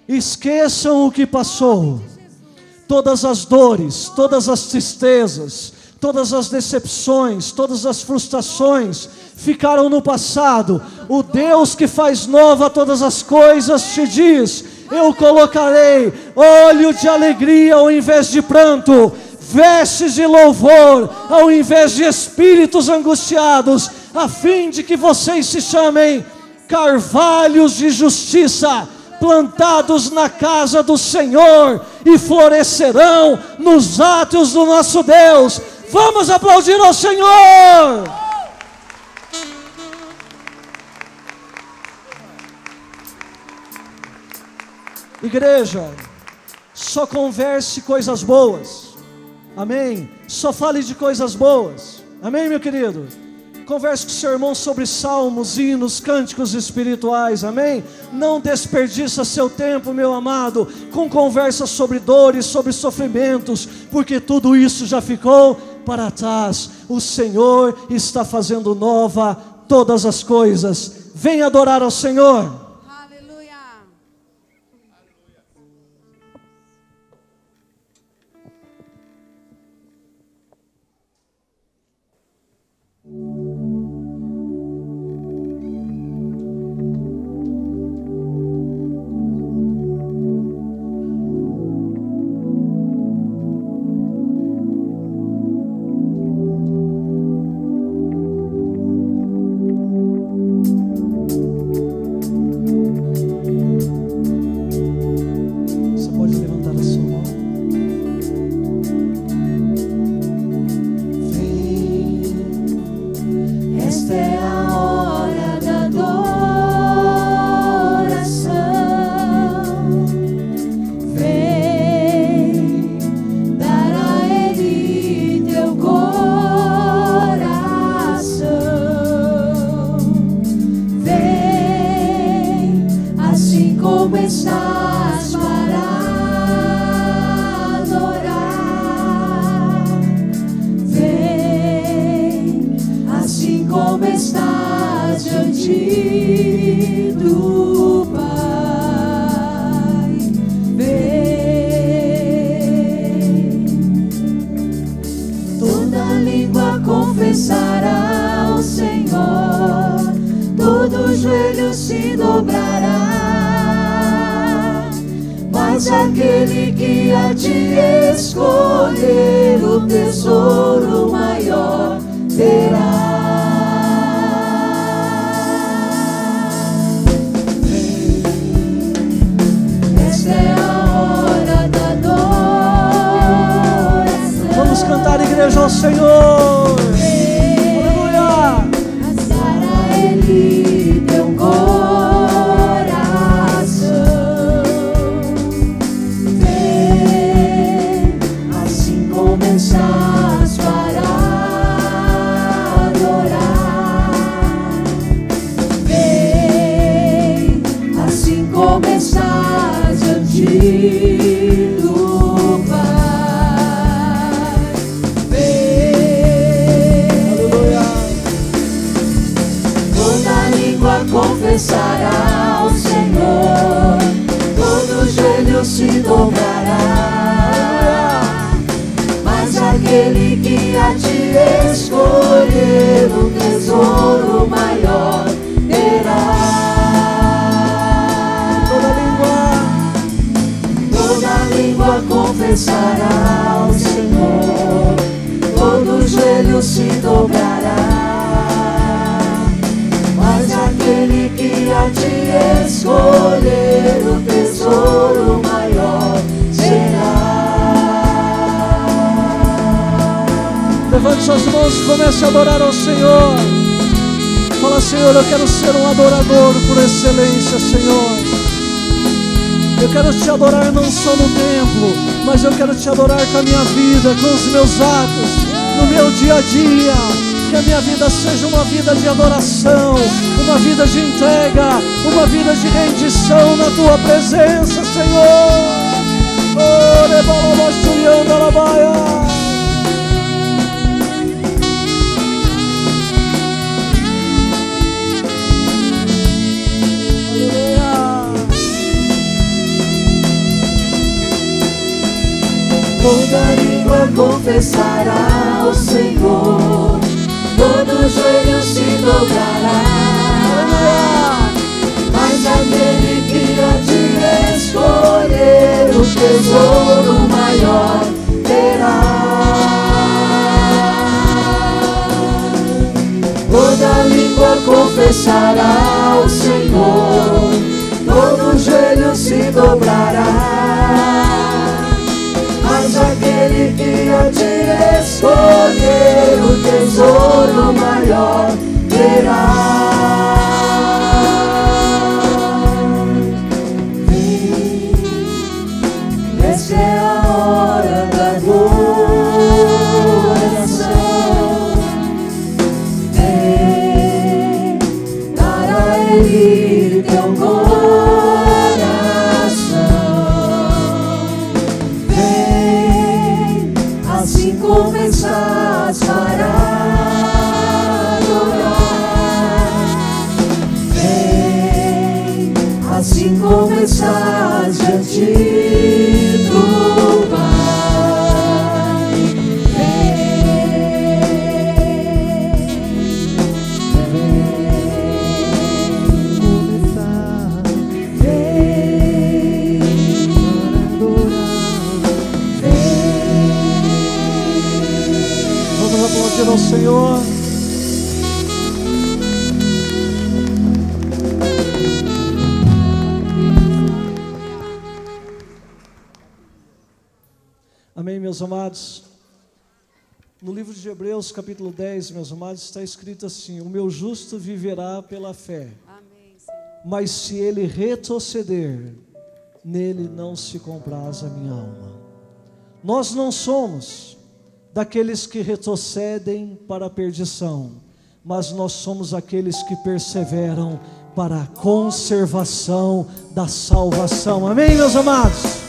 Esqueçam o que passou. Todas as dores, todas as tristezas, todas as decepções, todas as frustrações ficaram no passado. O Deus que faz nova todas as coisas te diz: eu colocarei óleo de alegria ao invés de pranto, vestes de louvor ao invés de espíritos angustiados, a fim de que vocês se chamem carvalhos de justiça, plantados na casa do Senhor, e florescerão nos átrios do nosso Deus. Vamos aplaudir ao Senhor! Igreja, só converse coisas boas, amém? Só fale de coisas boas, amém, meu querido? Converse com o seu irmão sobre salmos, hinos, cânticos espirituais, amém? Não desperdiça seu tempo, meu amado, com conversas sobre dores, sobre sofrimentos, porque tudo isso já ficou para trás. O Senhor está fazendo nova todas as coisas. Venha adorar ao Senhor. Aquele que há de escolher o tesouro maior terá. Esta é a hora da adoração. Vamos cantar, igreja, ao Senhor. Aleluia. Para Ele deu começas para adorar, vem, assim como estás diante do Pai, vem, aleluia. Toda língua confessará ao Senhor, todo joelho se dobrará. Aquele que há de escolher o tesouro maior terá. Toda língua confessará ao Senhor, todo joelho se dobrará. Mas aquele que há de escolher o tesouro maior será. Levante suas mãos e comece a adorar ao Senhor. Fala: Senhor, eu quero ser um adorador por excelência, Senhor. Eu quero te adorar não só no templo, mas eu quero te adorar com a minha vida, com os meus atos, no meu dia a dia. Que a minha vida seja uma vida de adoração, uma vida de entrega, uma vida de rendição na tua presença, Senhor. Oh, Toda língua confessará ao Senhor, todo joelho se dobrará. Mas aquele que há de escolher o tesouro maior terá. Toda língua confessará ao Senhor, todo joelho se dobrará. Mas aquele que há de escolher o tesouro maior terá. Vem, essa é a hora da adoração. Vem, dar a Ele teu coração. Começas para adorar. Vem, assim começas diante do Pai. Vamos aplaudir ao Senhor. Amém, meus amados. No livro de Hebreus, capítulo 10, meus amados, está escrito assim: o meu justo viverá pela fé. Amém, Senhor. Mas se ele retroceder, nele não se compraz a minha alma. Nós não somos daqueles que retrocedem para a perdição, mas nós somos aqueles que perseveram para a conservação da salvação. Amém, meus amados?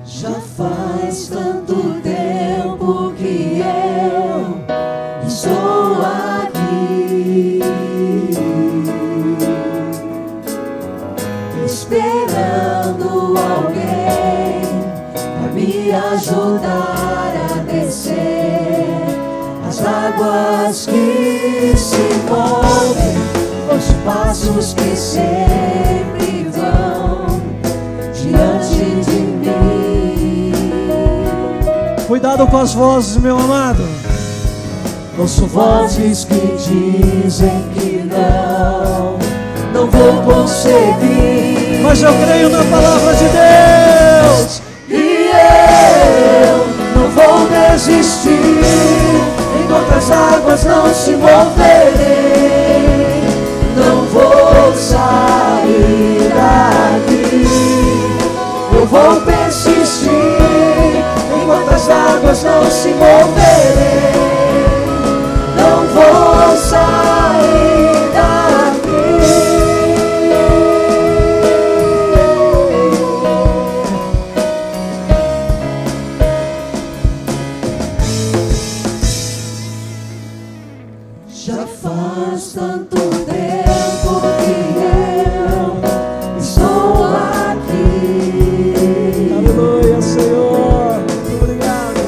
Já faz tanto tempo que eu estou aqui, esperando alguém para me ajudar a descer as águas que se movem, os passos que sempre vão diante de mim. Cuidado com as vozes, meu amado. Ouço vozes que dizem que não vou conseguir, Mas eu creio na palavra de Deus. e eu não vou desistir enquanto as águas não se moverem. Não vou sair daqui, eu vou persistir enquanto as águas não se moverem. Não vou sair daqui. Já faz tanto tempo que eu estou aqui, Aleluia, Senhor. Muito obrigado.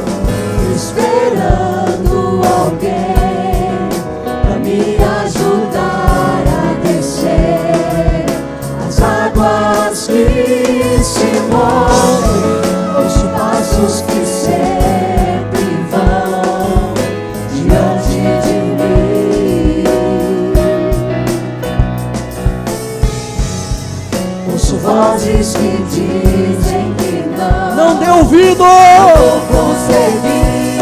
esperando alguém para me ajudar a descer as águas que se movem, os passos que sempre vão diante de mim. Ouço vozes que dizem que Não dê ouvido. vou conseguir,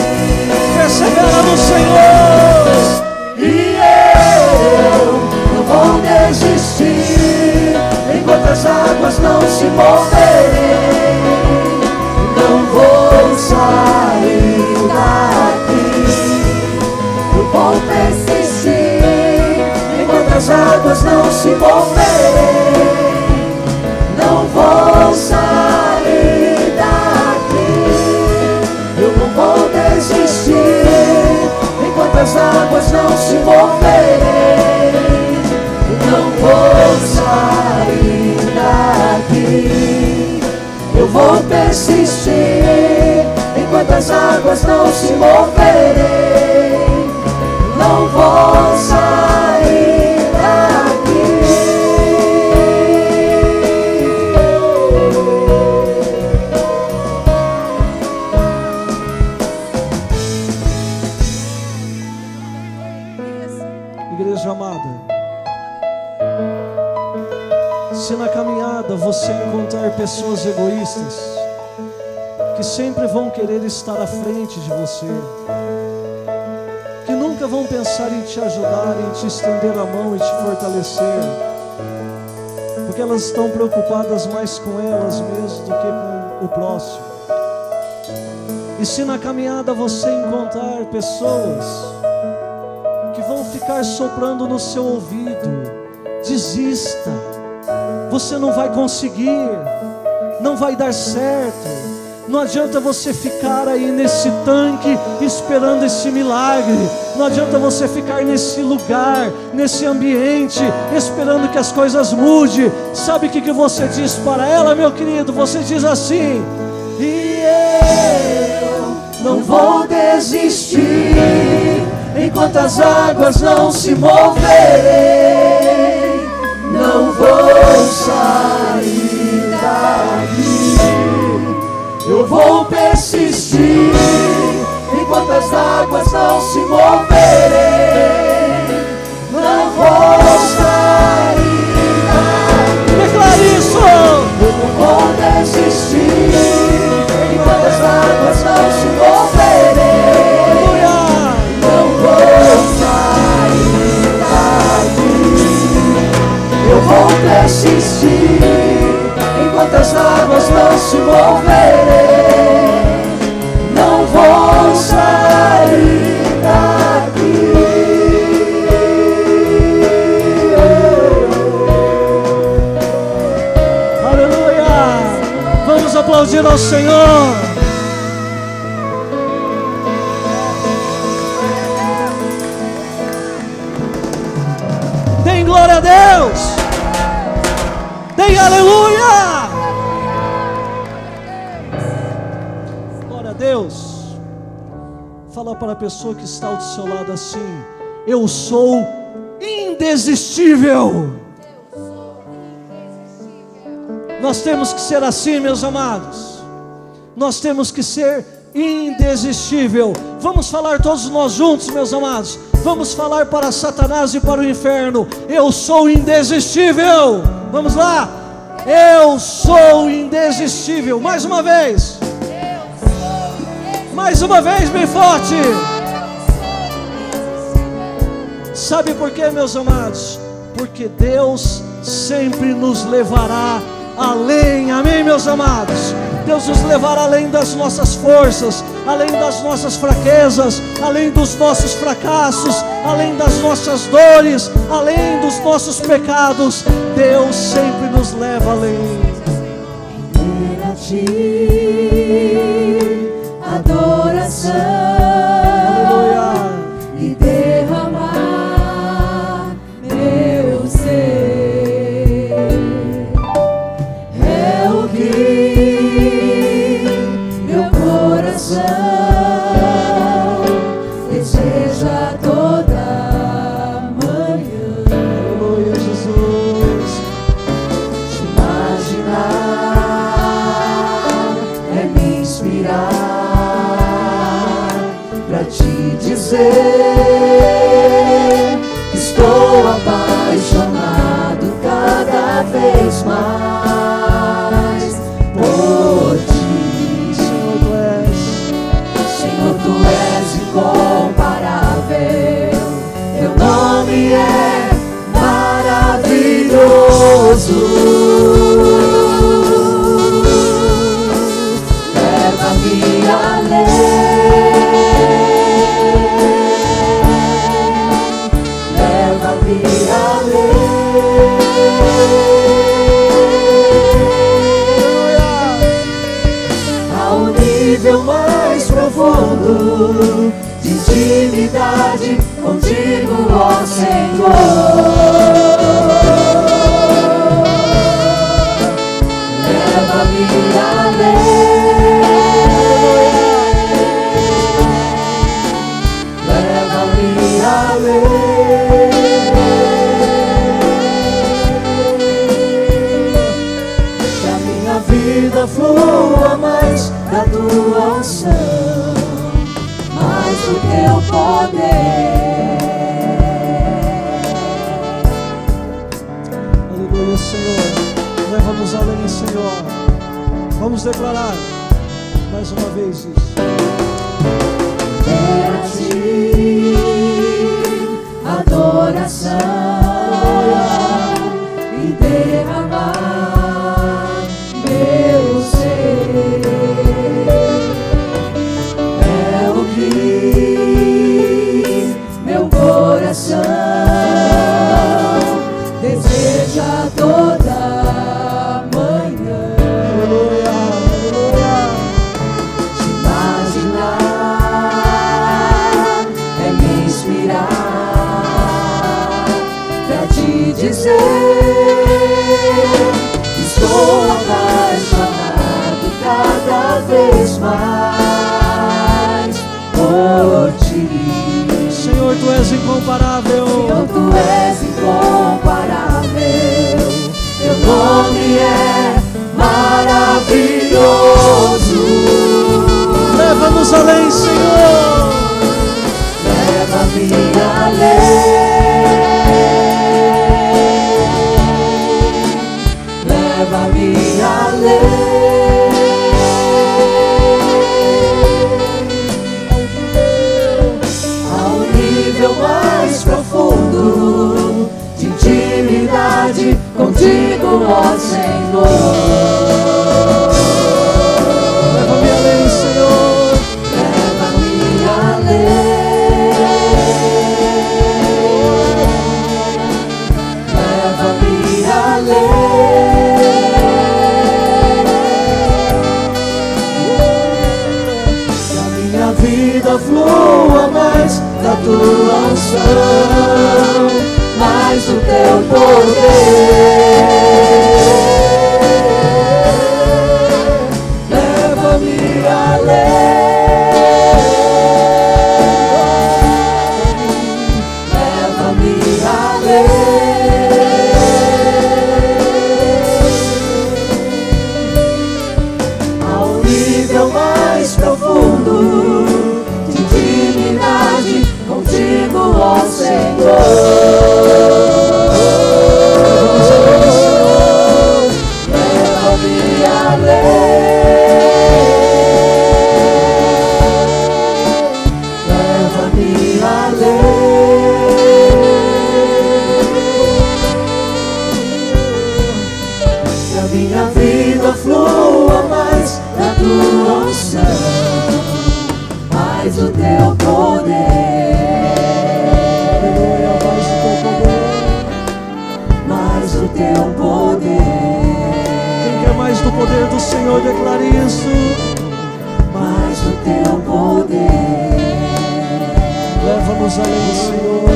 Persevera no Senhor. e eu não vou desistir enquanto as águas não se moverem. Não vou sair daqui, eu vou persistir enquanto as águas não se moverem. Não vou sair daqui, eu não vou desistir enquanto as águas águas não se moverem, não vou sair daqui. Igreja amada, se na caminhada você encontrar pessoas egoístas, que sempre vão querer estar à frente de você, que nunca vão pensar em te ajudar, em te estender a mão e te fortalecer, porque elas estão preocupadas mais com elas mesmas do que com o próximo. E se na caminhada você encontrar pessoas que vão ficar soprando no seu ouvido, desista, você não vai conseguir, não vai dar certo. Não adianta você ficar aí nesse tanque esperando esse milagre. Não adianta você ficar nesse lugar, nesse ambiente, esperando que as coisas mudem. Sabe o que você diz para ela, meu querido? Você diz assim: e eu não vou desistir enquanto as águas não se moverem, não vou sair daqui. Eu vou persistir enquanto as águas não se moverem, não vou sair daqui. Declare isso! Eu não vou desistir enquanto as águas não se moverem, não vou sair daqui. Eu vou persistir enquanto as águas não se moverem, não vou sair daqui. Aleluia! Vamos aplaudir ao Senhor. Dêem glória a Deus. Dêem aleluia. Deus, fala para a pessoa que está ao seu lado assim: eu sou indesistível. Nós temos que ser assim, meus amados. Nós temos que ser indesistível. Vamos falar todos nós juntos, meus amados. Vamos falar para Satanás e para o inferno: eu sou indesistível. Vamos lá. Eu sou indesistível. Mais uma vez. Mais uma vez, bem forte. Sabe por quê, meus amados? Porque Deus sempre nos levará além. Amém, meus amados? Deus nos levará além das nossas forças, além das nossas fraquezas, além dos nossos fracassos, além das nossas dores, além dos nossos pecados. Deus sempre nos leva além. Adoração, aleluia, e derramar meu ser é o que meu coração deseja toda manhã. Aleluia, Jesus. Te imaginar é me inspirar pra te dizer que estou apaixonado cada vez mais por ti. Senhor, tu és incomparável, teu nome é maravilhoso. Leva-me além. Ao nível mais profundo de intimidade contigo, ó Senhor. Leva-me além. unção, mais do teu poder. Aleluia, Senhor. Leva-nos além, Senhor. Vamos declarar mais uma vez isso. É a ti adoração e derramar meu ser. É o que meu coração deseja toda manhã. Aleluia, aleluia. Te imaginar é me inspirar pra te dizer: estou apaixonado cada vez mais por ti. Senhor, tu és incomparável. Senhor, tu és incomparável. Teu nome é maravilhoso. Leva-nos além, Senhor. Leva-me além. Leva-me além. Ao nível mais profundo de intimidade contigo, ó Senhor. Leva-me além, Senhor. Leva-me além. Leva-me além. Que a minha vida flua mais da tua unção, mais do teu poder. Leva-me além. Leva-me além. Ao nível mais profundo de intimidade contigo, ó Senhor. Leva-me além. Leva-me além. Que a minha vida flua mais da tua unção, mais do teu poder. Mais do teu poder. Quem quer mais do poder do Senhor, declare isso. Mais do teu poder. Leva-nos além, Senhor.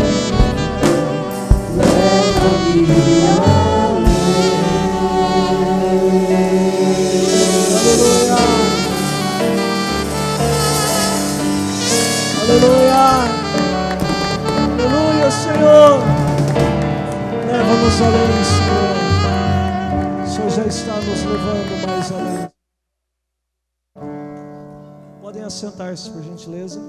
Leva-me Aleluia. Aleluia, Senhor. Leva-nos além, Senhor. O Senhor já está nos levando mais além. Podem assentar-se, por gentileza.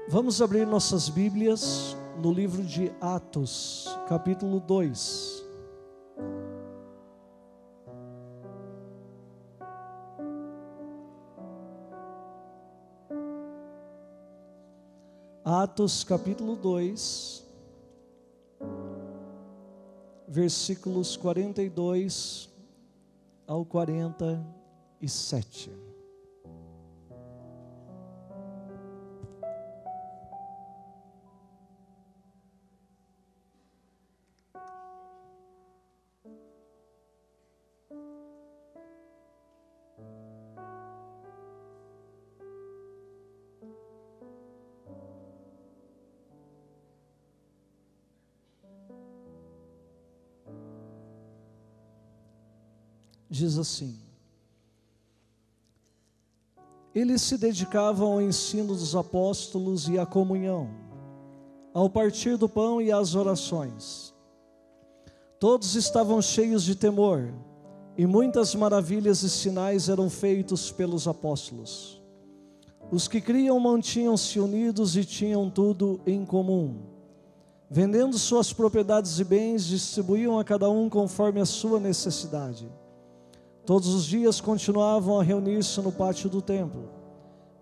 Vamos abrir nossas Bíblias no livro de Atos, capítulo 2. Atos, capítulo 2, versículos 42 ao 47. Diz assim: Eles se dedicavam ao ensino dos apóstolos e à comunhão, ao partir do pão e às orações. Todos estavam cheios de temor, e muitas maravilhas e sinais eram feitos pelos apóstolos. Os que criam mantinham-se unidos e tinham tudo em comum. Vendendo suas propriedades e bens, distribuíam a cada um conforme a sua necessidade. Todos os dias continuavam a reunir-se no pátio do templo.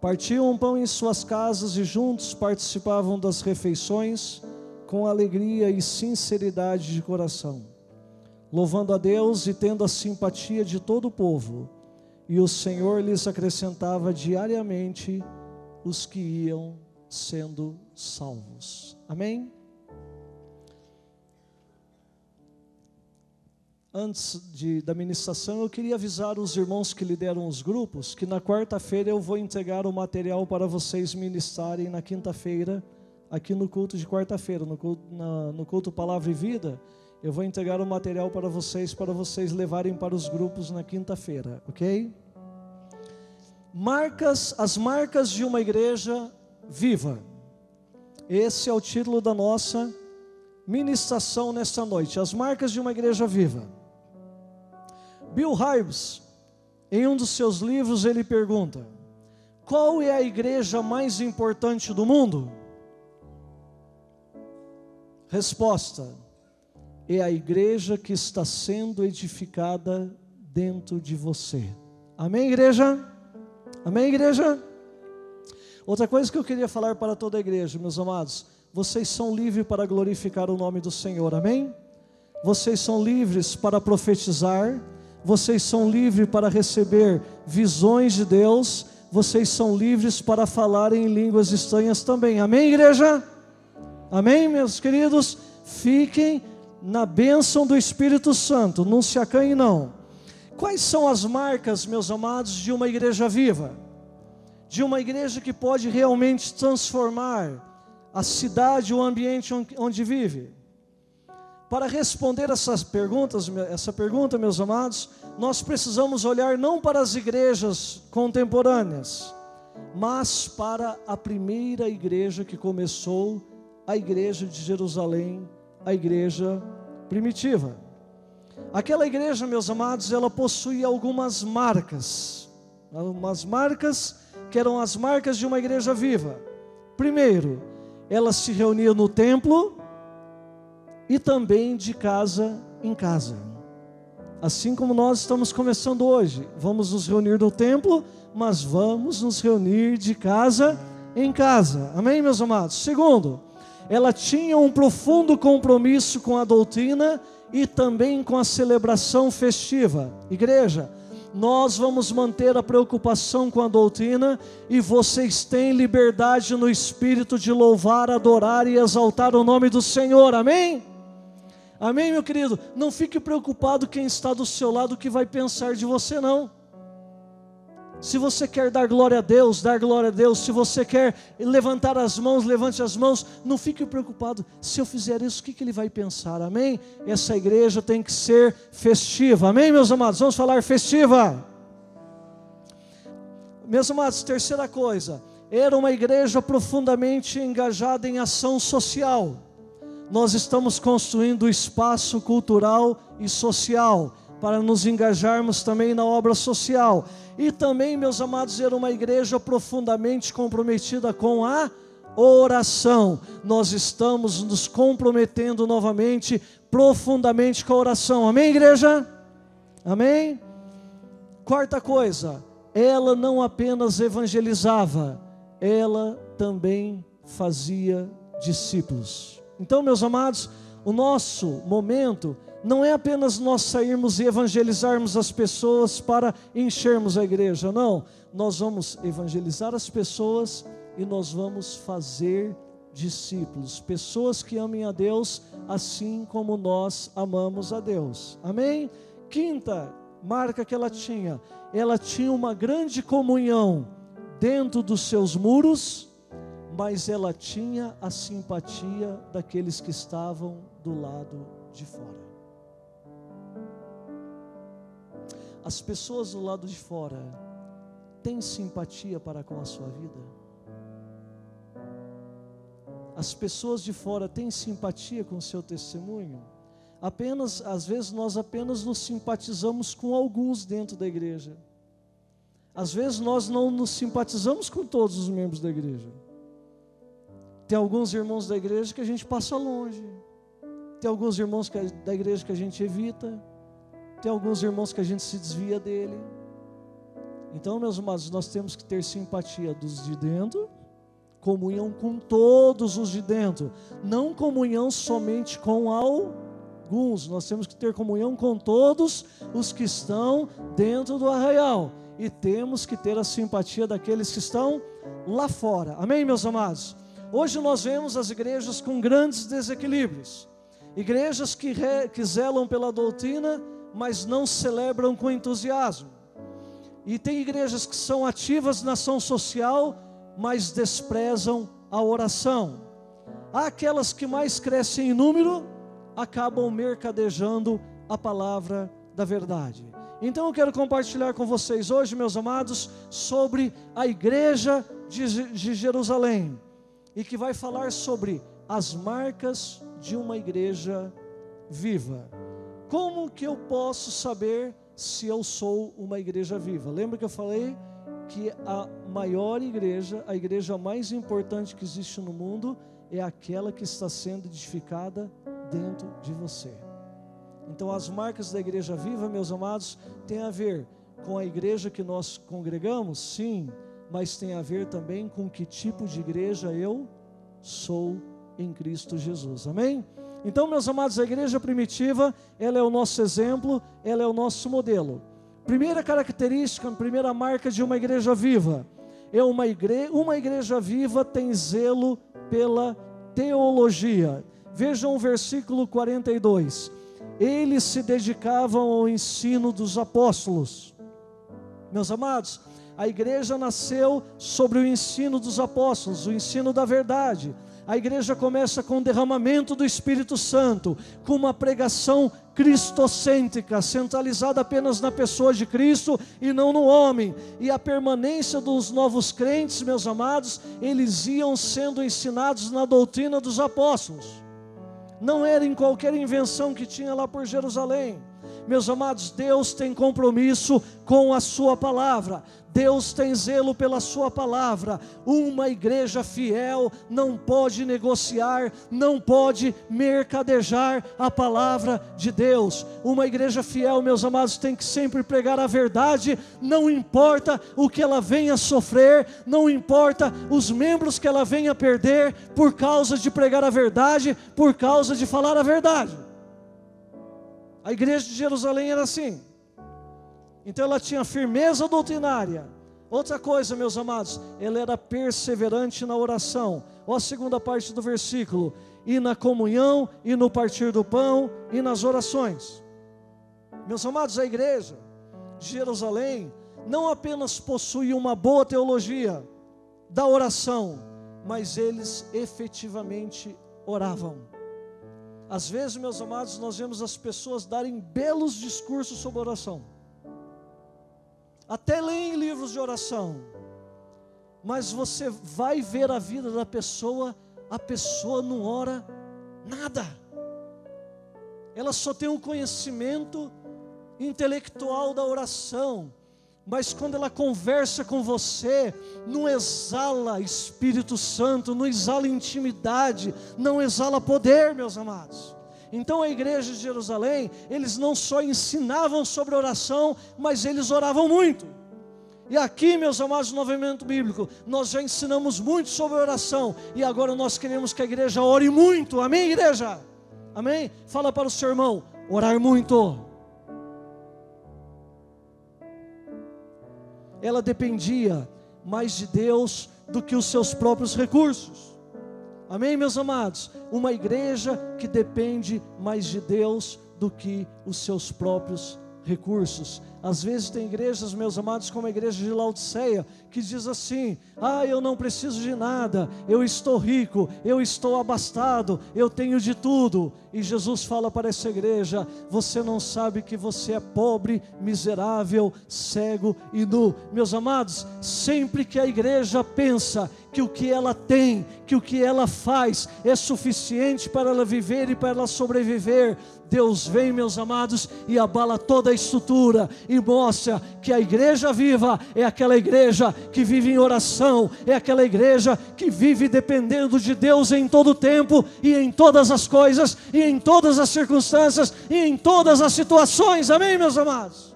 Partiam o pão em suas casas e juntos participavam das refeições com alegria e sinceridade de coração, louvando a Deus e tendo a simpatia de todo o povo. E o Senhor lhes acrescentava diariamente os que iam sendo salvos. Amém? Antes da ministração, eu queria avisar os irmãos que lideram os grupos que na quarta-feira eu vou entregar o material para vocês ministrarem na quinta-feira, aqui no culto de quarta-feira, no culto Palavra e Vida. Eu vou entregar o material para vocês levarem para os grupos na quinta-feira, ok? As marcas de uma igreja viva. Esse é o título da nossa ministração nesta noite, as marcas de uma igreja viva. Bill Hybels, em um dos seus livros, ele pergunta: qual é a igreja mais importante do mundo? Resposta: é a igreja que está sendo edificada dentro de você. Amém, igreja? Amém, igreja? Outra coisa que eu queria falar para toda a igreja, meus amados: vocês são livres para glorificar o nome do Senhor, amém? Vocês são livres para profetizar, vocês são livres para receber visões de Deus, vocês são livres para falar em línguas estranhas também, amém, igreja? Amém, meus queridos? Fiquem na bênção do Espírito Santo, não se acanhem não. Quais são as marcas, meus amados, de uma igreja viva? De uma igreja que pode realmente transformar a cidade, o ambiente onde vive? Para responder essa pergunta, meus amados, nós precisamos olhar não para as igrejas contemporâneas, mas para a primeira igreja que começou, a igreja de Jerusalém, a igreja primitiva. Aquela igreja, meus amados, ela possuía algumas marcas que eram as marcas de uma igreja viva. Primeiro, ela se reunia no templo e também de casa em casa. Assim como nós estamos começando hoje, vamos nos reunir no templo, mas vamos nos reunir de casa em casa. Amém, meus amados? Segundo, ela tinha um profundo compromisso com a doutrina e também com a celebração festiva. Igreja, nós vamos manter a preocupação com a doutrina e vocês têm liberdade no espírito de louvar, adorar e exaltar o nome do Senhor, amém? Amém, meu querido? Não fique preocupado quem está do seu lado, o que vai pensar de você, não. Se você quer dar glória a Deus, dar glória a Deus. Se você quer levantar as mãos, levante as mãos. Não fique preocupado, se eu fizer isso, o que ele vai pensar, amém? Essa igreja tem que ser festiva, amém, meus amados? Vamos falar festiva. Meus amados, terceira coisa, era uma igreja profundamente engajada em ação social. Nós estamos construindo espaço cultural e social para nos engajarmos também na obra social. E também, meus amados, era uma igreja profundamente comprometida com a oração. Nós estamos nos comprometendo novamente, profundamente com a oração. Amém, igreja? Amém? Quarta coisa, ela não apenas evangelizava, ela também fazia discípulos. Então, meus amados, o nosso momento não é apenas nós sairmos e evangelizarmos as pessoas para enchermos a igreja, não. Nós vamos evangelizar as pessoas e nós vamos fazer discípulos, pessoas que amem a Deus assim como nós amamos a Deus, amém? Quinta marca que ela tinha uma grande comunhão dentro dos seus muros, mas ela tinha a simpatia daqueles que estavam do lado de fora. As pessoas do lado de fora tem simpatia para com a sua vida? As pessoas de fora têm simpatia com o seu testemunho? Às vezes nós apenas nos simpatizamos com alguns dentro da igreja. Às vezes nós não nos simpatizamos com todos os membros da igreja. Tem alguns irmãos da igreja que a gente passa longe. Tem alguns irmãos da igreja que a gente evita. Tem alguns irmãos que a gente se desvia dele. Então, meus amados, nós temos que ter simpatia dos de dentro, comunhão com todos os de dentro, não comunhão somente com alguns. Nós temos que ter comunhão com todos os que estão dentro do arraial, e temos que ter a simpatia daqueles que estão lá fora. Amém, meus amados? Hoje nós vemos as igrejas com grandes desequilíbrios, igrejas que zelam pela doutrina, mas não celebram com entusiasmo. E tem igrejas que são ativas na ação social, mas desprezam a oração. Há aquelas que mais crescem em número, acabam mercadejando a palavra da verdade. Então eu quero compartilhar com vocês hoje, meus amados, sobre a igreja de Jerusalém, e que vai falar sobre as marcas de uma igreja viva. Como que eu posso saber se eu sou uma igreja viva? Lembra que eu falei que a maior igreja, a igreja mais importante que existe no mundo, é aquela que está sendo edificada dentro de você. Então as marcas da igreja viva, meus amados, tem a ver com a igreja que nós congregamos, sim, mas tem a ver também com que tipo de igreja eu sou em Cristo Jesus, amém? Então, meus amados, a igreja primitiva, ela é o nosso exemplo, ela é o nosso modelo. Primeira característica, primeira marca de uma igreja viva, é uma igreja viva tem zelo pela teologia. Vejam o versículo 42, eles se dedicavam ao ensino dos apóstolos. Meus amados, a igreja nasceu sobre o ensino dos apóstolos, o ensino da verdade. A igreja começa com o derramamento do Espírito Santo, com uma pregação cristocêntrica, centralizada apenas na pessoa de Cristo e não no homem. E a permanência dos novos crentes, meus amados, eles iam sendo ensinados na doutrina dos apóstolos. Não era em qualquer invenção que tinha lá por Jerusalém. Meus amados, Deus tem compromisso com a sua palavra. Deus tem zelo pela sua palavra. Uma igreja fiel não pode negociar, não pode mercadejar a palavra de Deus. Uma igreja fiel, meus amados, tem que sempre pregar a verdade, não importa o que ela venha sofrer, não importa os membros que ela venha perder, por causa de pregar a verdade, por causa de falar a verdade. A igreja de Jerusalém era assim. Então ela tinha firmeza doutrinária. Outra coisa, meus amados, ela era perseverante na oração. Olha a segunda parte do versículo: e na comunhão, e no partir do pão, e nas orações. Meus amados, a igreja de Jerusalém não apenas possuía uma boa teologia da oração, mas eles efetivamente oravam. Às vezes, meus amados, nós vemos as pessoas darem belos discursos sobre oração, até leem livros de oração, mas você vai ver a vida da pessoa, a pessoa não ora nada. Ela só tem um conhecimento intelectual da oração, mas quando ela conversa com você, não exala Espírito Santo, não exala intimidade, não exala poder, meus amados. Então a igreja de Jerusalém, eles não só ensinavam sobre oração, mas eles oravam muito. E aqui, meus amados, no movimento bíblico, nós já ensinamos muito sobre oração, e agora nós queremos que a igreja ore muito, amém, igreja? Amém? Fala para o seu irmão, orar muito. Ela dependia mais de Deus do que os seus próprios recursos. Amém, meus amados? Uma igreja que depende mais de Deus do que os seus próprios recursos. Às vezes tem igrejas, meus amados, como a igreja de Laodiceia, que diz assim: eu não preciso de nada, eu estou rico, eu estou abastado, eu tenho de tudo. E Jesus fala para essa igreja: você não sabe que você é pobre, miserável, cego e nu. Meus amados, sempre que a igreja pensa que o que ela tem, que o que ela faz é suficiente para ela viver e para ela sobreviver, Deus vem, meus amados, e abala toda a estrutura e mostra que a igreja viva é aquela igreja que vive em oração, é aquela igreja que vive dependendo de Deus em todo o tempo e em todas as coisas e em todas as circunstâncias e em todas as situações. Amém, meus amados?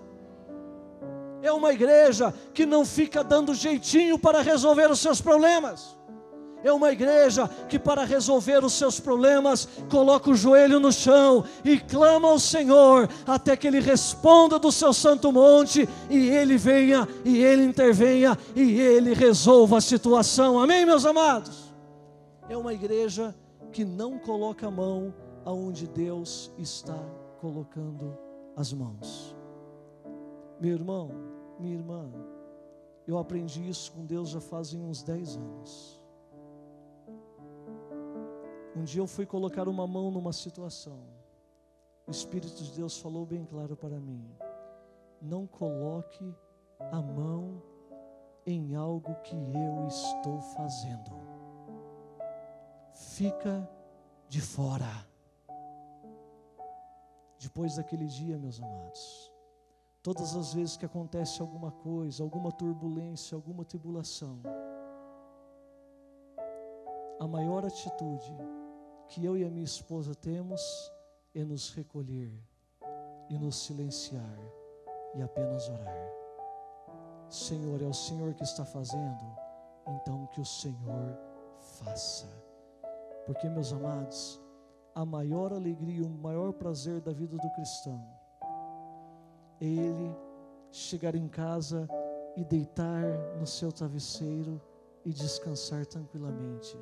É uma igreja que não fica dando jeitinho para resolver os seus problemas. É uma igreja que, para resolver os seus problemas, coloca o joelho no chão e clama ao Senhor até que Ele responda do seu santo monte e Ele venha e Ele intervenha e Ele resolva a situação. Amém, meus amados? É uma igreja que não coloca a mão aonde Deus está colocando as mãos. Meu irmão, minha irmã, eu aprendi isso com Deus já fazem uns 10 anos. Um dia eu fui colocar uma mão numa situação. O Espírito de Deus falou bem claro para mim: não coloque a mão em algo que eu estou fazendo. Fica de fora. Depois daquele dia, meus amados, todas as vezes que acontece alguma coisa, alguma turbulência, alguma tribulação, a maior atitude que eu e a minha esposa temos é nos recolher e nos silenciar e apenas orar. Senhor, é o Senhor que está fazendo, então que o Senhor faça. Porque, meus amados, a maior alegria, o maior prazer da vida do cristão é ele chegar em casa e deitar no seu travesseiro e descansar tranquilamente,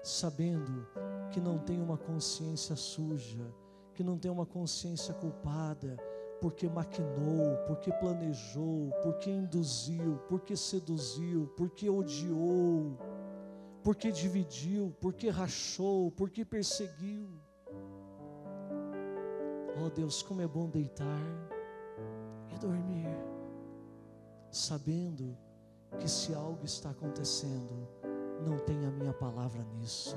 sabendo que não tem uma consciência suja, que não tem uma consciência culpada, porque maquinou, porque planejou, porque induziu, porque seduziu, porque odiou, porque dividiu, porque rachou, porque perseguiu. Oh Deus, como é bom deitar e dormir, sabendo que se algo está acontecendo, não tem a minha palavra nisso,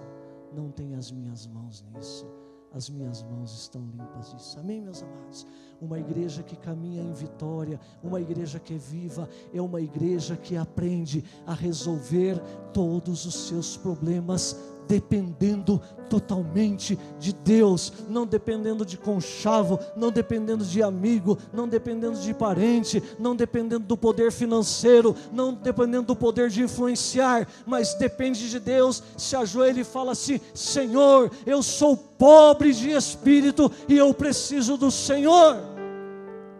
não tem as minhas mãos nisso, as minhas mãos estão limpas disso. Amém, meus amados? Uma igreja que caminha em vitória, uma igreja que é viva, é uma igreja que aprende a resolver todos os seus problemas dependendo totalmente de Deus, não dependendo de conchavo, não dependendo de amigo, não dependendo de parente, não dependendo do poder financeiro, não dependendo do poder de influenciar, mas depende de Deus. Se ajoelha e fala assim: Senhor, eu sou pobre de espírito e eu preciso do Senhor.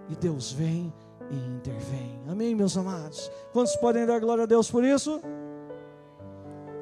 E Deus vem e intervém. Amém, meus amados? Quantos podem dar glória a Deus por isso?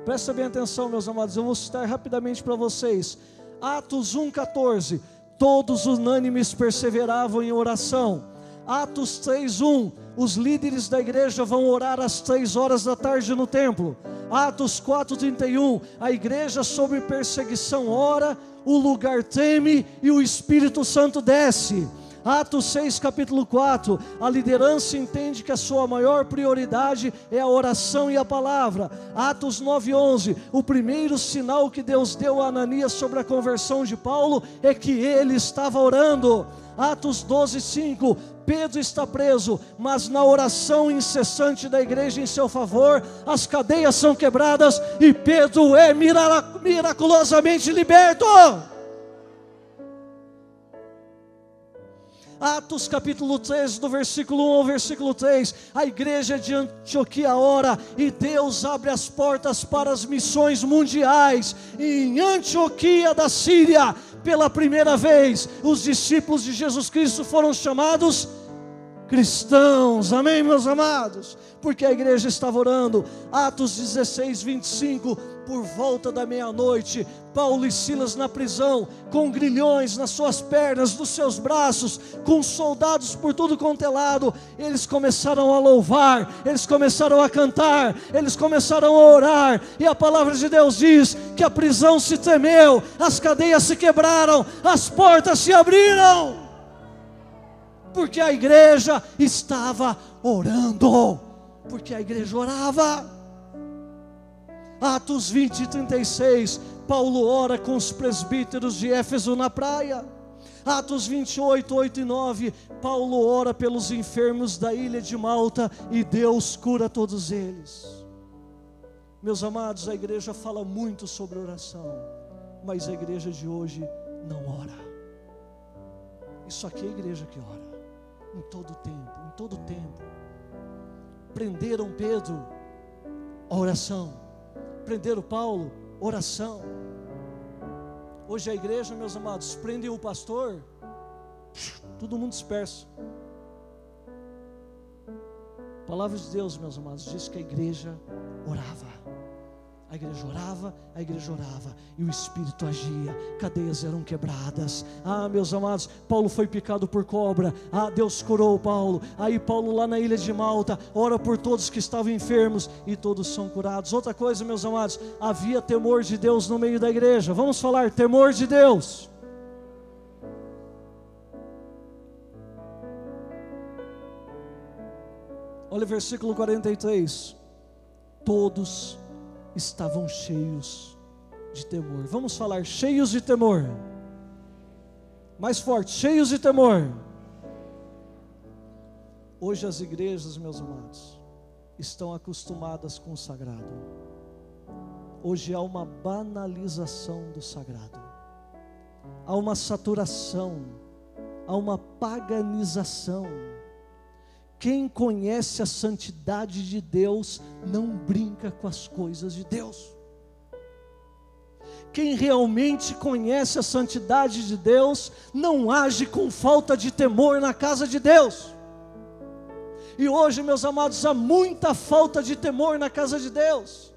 Presta bem atenção, meus amados, eu vou citar rapidamente para vocês. Atos 1,14, todos unânimes perseveravam em oração. Atos 3,1, os líderes da igreja vão orar às 3 horas da tarde no templo. Atos 4,31, a igreja sob perseguição ora, o lugar treme e o Espírito Santo desce. Atos 6, capítulo 4, a liderança entende que a sua maior prioridade é a oração e a palavra. Atos 9:11, o primeiro sinal que Deus deu a Ananias sobre a conversão de Paulo é que ele estava orando. Atos 12:5, Pedro está preso, mas na oração incessante da igreja em seu favor, as cadeias são quebradas e Pedro é miraculosamente liberto. Atos capítulo 13, do versículo 1 ao versículo 3, a igreja de Antioquia ora e Deus abre as portas para as missões mundiais. E em Antioquia da Síria, pela primeira vez, os discípulos de Jesus Cristo foram chamados cristãos. Amém, meus amados? Porque a igreja estava orando. Atos 16, 25, por volta da meia-noite, Paulo e Silas na prisão, com grilhões nas suas pernas, nos seus braços, com soldados por tudo quanto é lado, eles começaram a louvar, eles começaram a cantar, eles começaram a orar, e a palavra de Deus diz que a prisão se tremeu, as cadeias se quebraram, as portas se abriram, porque a igreja estava orando, porque a igreja orava. Atos 20 e 36, Paulo ora com os presbíteros de Éfeso na praia. Atos 28, 8 e 9, Paulo ora pelos enfermos da ilha de Malta e Deus cura todos eles. Meus amados, a igreja fala muito sobre oração, mas a igreja de hoje não ora. Isso aqui é a igreja que ora, em todo tempo, em todo tempo. Prenderam Pedro, oração. Prenderam Paulo, oração. Hoje a igreja, meus amados, prendem o pastor, todo mundo disperso. A palavra de Deus, meus amados, diz que a igreja orava. A igreja orava, a igreja orava, e o Espírito agia, cadeias eram quebradas. Meus amados, Paulo foi picado por cobra, Deus curou Paulo. Aí Paulo lá na ilha de Malta, ora por todos que estavam enfermos, e todos são curados. Outra coisa, meus amados, havia temor de Deus no meio da igreja. Vamos falar, temor de Deus. Olha o versículo 43, todos estavam cheios de temor. Vamos falar, cheios de temor. Mais forte, cheios de temor. Hoje as igrejas, meus amados, estão acostumadas com o sagrado. Hoje há uma banalização do sagrado. Há uma saturação, há uma paganização. Quem conhece a santidade de Deus não brinca com as coisas de Deus. Quem realmente conhece a santidade de Deus não age com falta de temor na casa de Deus. E hoje, meus amados, há muita falta de temor na casa de Deus.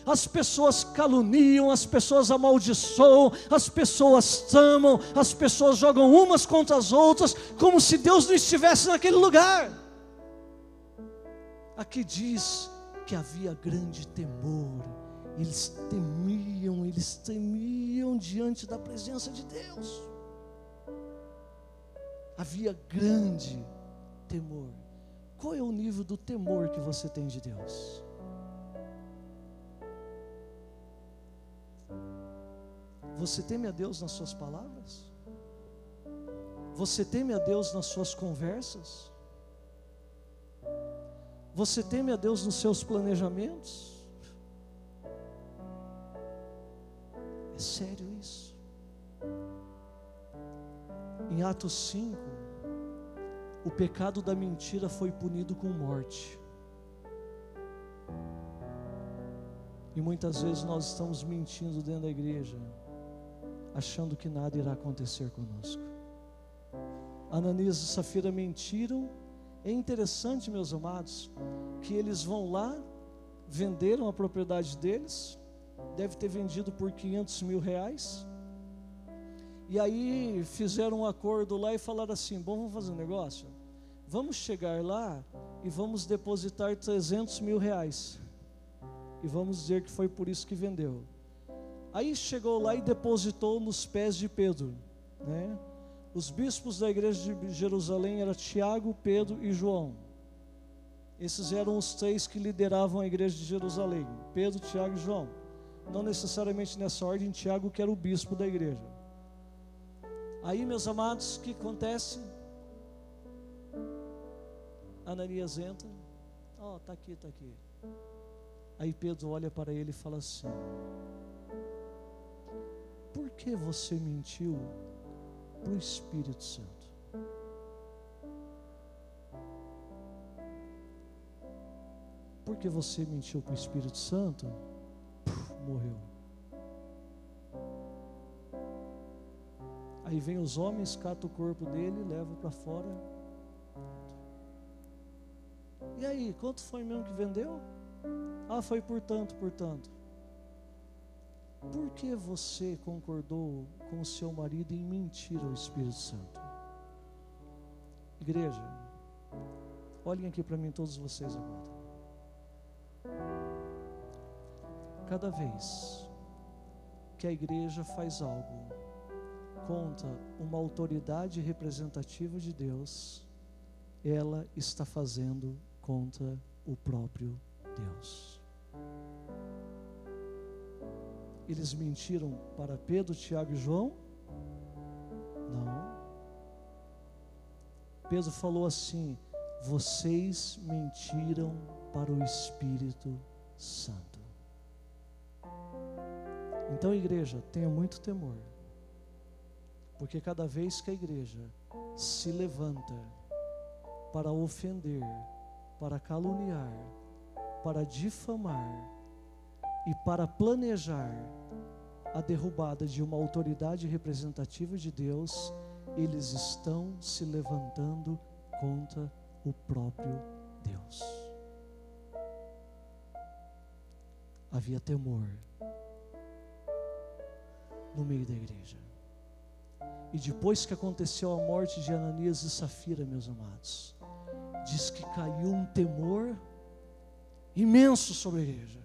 As pessoas caluniam, as pessoas amaldiçoam, as pessoas tramam, as pessoas jogam umas contra as outras, como se Deus não estivesse naquele lugar. Aqui diz que havia grande temor, eles temiam diante da presença de Deus. Havia grande temor. Qual é o nível do temor que você tem de Deus? Você teme a Deus nas suas palavras? Você teme a Deus nas suas conversas? Você teme a Deus nos seus planejamentos? É sério isso. Em Atos 5, o pecado da mentira foi punido com morte. E muitas vezes nós estamos mentindo dentro da igreja, achando que nada irá acontecer conosco. Ananias e Safira mentiram. É interessante, meus amados, que eles vão lá, venderam a propriedade deles, deve ter vendido por 500 mil reais, e aí fizeram um acordo lá e falaram assim, bom, vamos fazer um negócio, vamos chegar lá e vamos depositar 300 mil reais, e vamos dizer que foi por isso que vendeu. Aí chegou lá e depositou nos pés de Pedro, né? Os bispos da igreja de Jerusalém eram Tiago, Pedro e João. Esses eram os três que lideravam a igreja de Jerusalém, Pedro, Tiago e João. Não necessariamente nessa ordem, Tiago que era o bispo da igreja. Aí, meus amados, o que acontece? Ananias entra, está aqui. Aí Pedro olha para ele e fala assim, por que você mentiu para o Espírito Santo? Porque você mentiu para o Espírito Santo, morreu. Aí vem os homens, catam o corpo dele, levam para fora. E aí, quanto foi mesmo que vendeu? Ah, foi por tanto, por tanto. Por que você concordou com o seu marido em mentir ao Espírito Santo? Igreja, olhem aqui para mim todos vocês agora. Cada vez que a igreja faz algo contra uma autoridade representativa de Deus, ela está fazendo contra o próprio Deus. Eles mentiram para Pedro, Tiago e João? Não. Pedro falou assim: vocês mentiram para o Espírito Santo. Então, igreja, tenha muito temor, porque cada vez que a igreja se levanta para ofender, para caluniar, para difamar e para planejar a derrubada de uma autoridade representativa de Deus, eles estão se levantando contra o próprio Deus. Havia temor no meio da igreja. E depois que aconteceu a morte de Ananias e Safira, meus amados, diz que caiu um temor imenso sobre a igreja.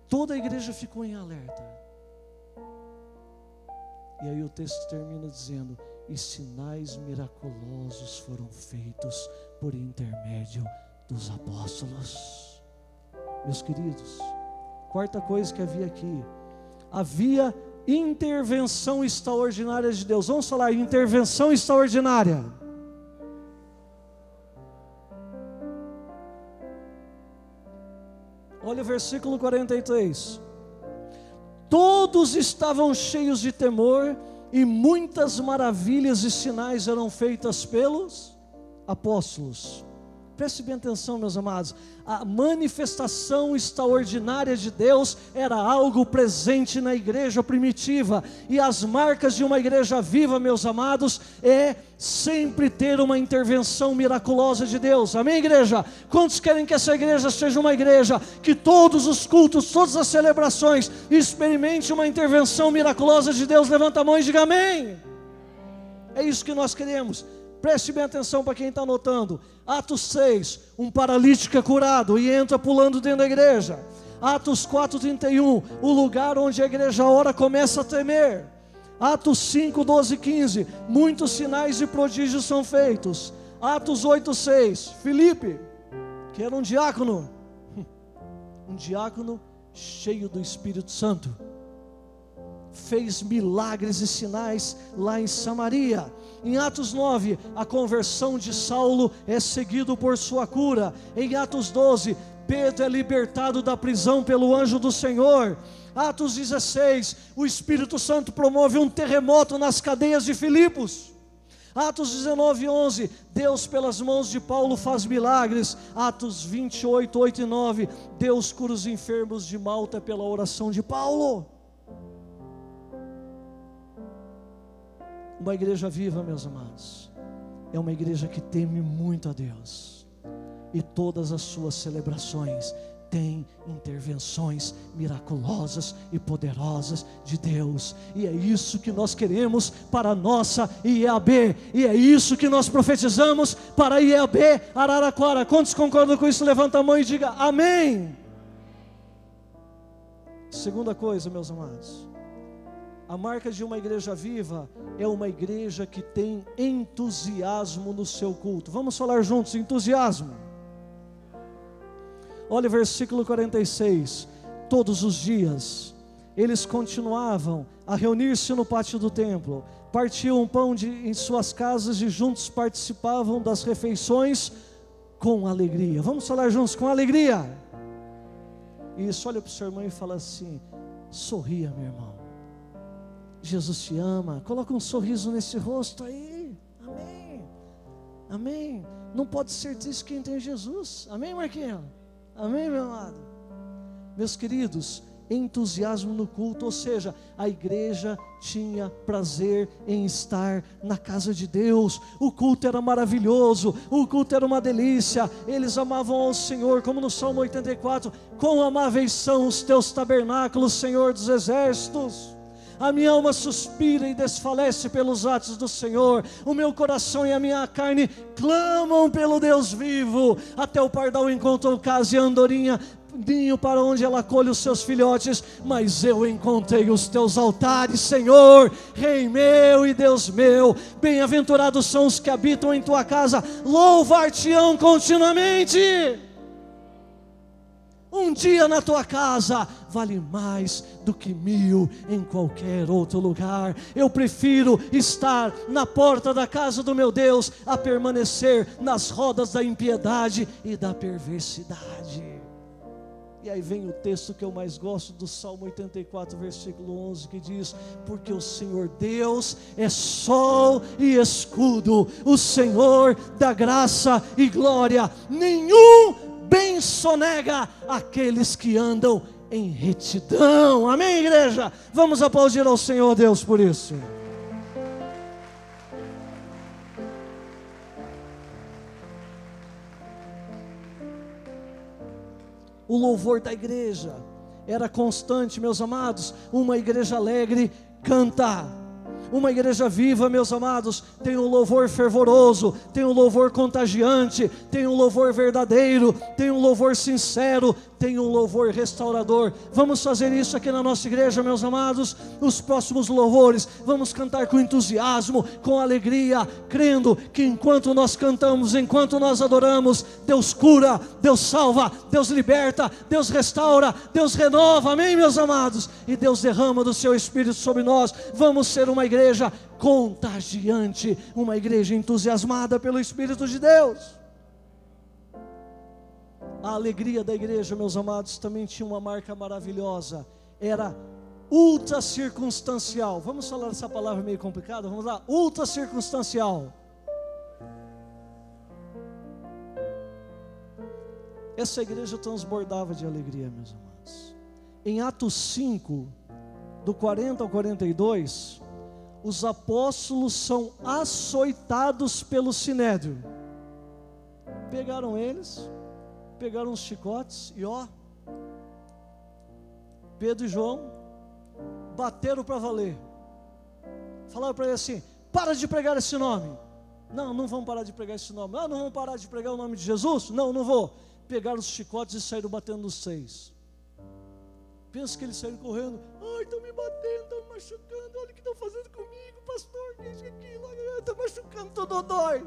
Toda a igreja ficou em alerta. E aí o texto termina dizendo: e sinais miraculosos foram feitos por intermédio dos apóstolos. Meus queridos, quarta coisa que havia aqui: havia intervenção extraordinária de Deus. Vamos falar, intervenção extraordinária. Olha o versículo 43. Todos estavam cheios de temor, e muitas maravilhas e sinais eram feitas pelos apóstolos. Preste bem atenção, meus amados. A manifestação extraordinária de Deus era algo presente na igreja primitiva. E as marcas de uma igreja viva, meus amados, é sempre ter uma intervenção miraculosa de Deus. Amém, igreja? Quantos querem que essa igreja seja uma igreja que todos os cultos, todas as celebrações experimente uma intervenção miraculosa de Deus? Levanta a mão e diga amém. É isso que nós queremos. Preste bem atenção para quem está anotando. Atos 6, um paralítico é curado e entra pulando dentro da igreja. Atos 4:31, o lugar onde a igreja ora começa a tremer. Atos 5, 12 e 15, muitos sinais e prodígios são feitos. Atos 8:6, Filipe, que era um diácono cheio do Espírito Santo, fez milagres e sinais lá em Samaria. Em Atos 9, a conversão de Saulo é seguido por sua cura. Em Atos 12, Pedro é libertado da prisão pelo anjo do Senhor. Atos 16, o Espírito Santo promove um terremoto nas cadeias de Filipos. Atos 19:11, Deus pelas mãos de Paulo faz milagres. Atos 28, 8 e 9, Deus cura os enfermos de Malta pela oração de Paulo. Uma igreja viva, meus amados, é uma igreja que teme muito a Deus, e todas as suas celebrações têm intervenções miraculosas e poderosas de Deus, e é isso que nós queremos para a nossa IEAB, e é isso que nós profetizamos para a IEAB Araraquara. Quantos concordam com isso? Levanta a mão e diga amém. Segunda coisa, meus amados, a marca de uma igreja viva é uma igreja que tem entusiasmo no seu culto. Vamos falar juntos, entusiasmo. Olha o versículo 46. Todos os dias eles continuavam a reunir-se no pátio do templo, partiam pão em suas casas e juntos participavam das refeições com alegria. Vamos falar juntos, com alegria. Isso, olha para o seu irmão e fala assim: sorria, meu irmão, Jesus te ama. Coloca um sorriso nesse rosto aí. Amém, amém. Não pode ser triste quem tem Jesus. Amém, Marquinhos? Amém, meu amado? Meus queridos, entusiasmo no culto, ou seja, a igreja tinha prazer em estar na casa de Deus. O culto era maravilhoso, o culto era uma delícia, eles amavam ao Senhor, como no Salmo 84, quão amáveis são os teus tabernáculos, Senhor dos exércitos. A minha alma suspira e desfalece pelos atos do Senhor, o meu coração e a minha carne clamam pelo Deus vivo. Até o pardal encontrou casa e a andorinha ninho para onde ela colhe os seus filhotes, mas eu encontrei os teus altares, Senhor, Rei meu e Deus meu. Bem-aventurados são os que habitam em tua casa, louvar-te-ão continuamente. Um dia na tua casa vale mais do que 1000 em qualquer outro lugar. Eu prefiro estar na porta da casa do meu Deus a permanecer nas rodas da impiedade e da perversidade. E aí vem o texto que eu mais gosto do Salmo 84, versículo 11, que diz: porque o Senhor Deus é sol e escudo, o Senhor da graça e glória, nenhum bem sonega aqueles que andam em retidão. Amém, igreja? Vamos aplaudir ao Senhor Deus por isso. O louvor da igreja era constante, meus amados. Uma igreja alegre canta. Uma igreja viva, meus amados, tem um louvor fervoroso, tem um louvor contagiante, tem um louvor verdadeiro, tem um louvor sincero, tem um louvor restaurador. Vamos fazer isso aqui na nossa igreja, meus amados. Os próximos louvores, vamos cantar com entusiasmo, com alegria, crendo que enquanto nós cantamos, enquanto nós adoramos, Deus cura, Deus salva, Deus liberta, Deus restaura, Deus renova, amém, meus amados? E Deus derrama do seu Espírito sobre nós. Vamos ser uma igreja contagiante, uma igreja entusiasmada pelo Espírito de Deus. A alegria da igreja, meus amados, também tinha uma marca maravilhosa, era ultra circunstancial. Vamos falar essa palavra meio complicada? Vamos lá, ultra circunstancial. Essa igreja transbordava de alegria, meus amados. Em Atos 5, do 40 ao 42, os apóstolos são açoitados pelo sinédrio. Pegaram eles, pegaram os chicotes e Pedro e João bateram para valer. Falaram para ele assim: para de pregar esse nome. Não, não vamos parar de pregar esse nome. Não vamos parar de pregar o nome de Jesus. Não, não vou. Pegaram os chicotes e saíram batendo nos 6. Pensa que eles saíram correndo. Ai, estão me batendo, estão me machucando. Olha o que estão fazendo comigo, pastor. Que isso, aquilo, estão machucando, tudo dói.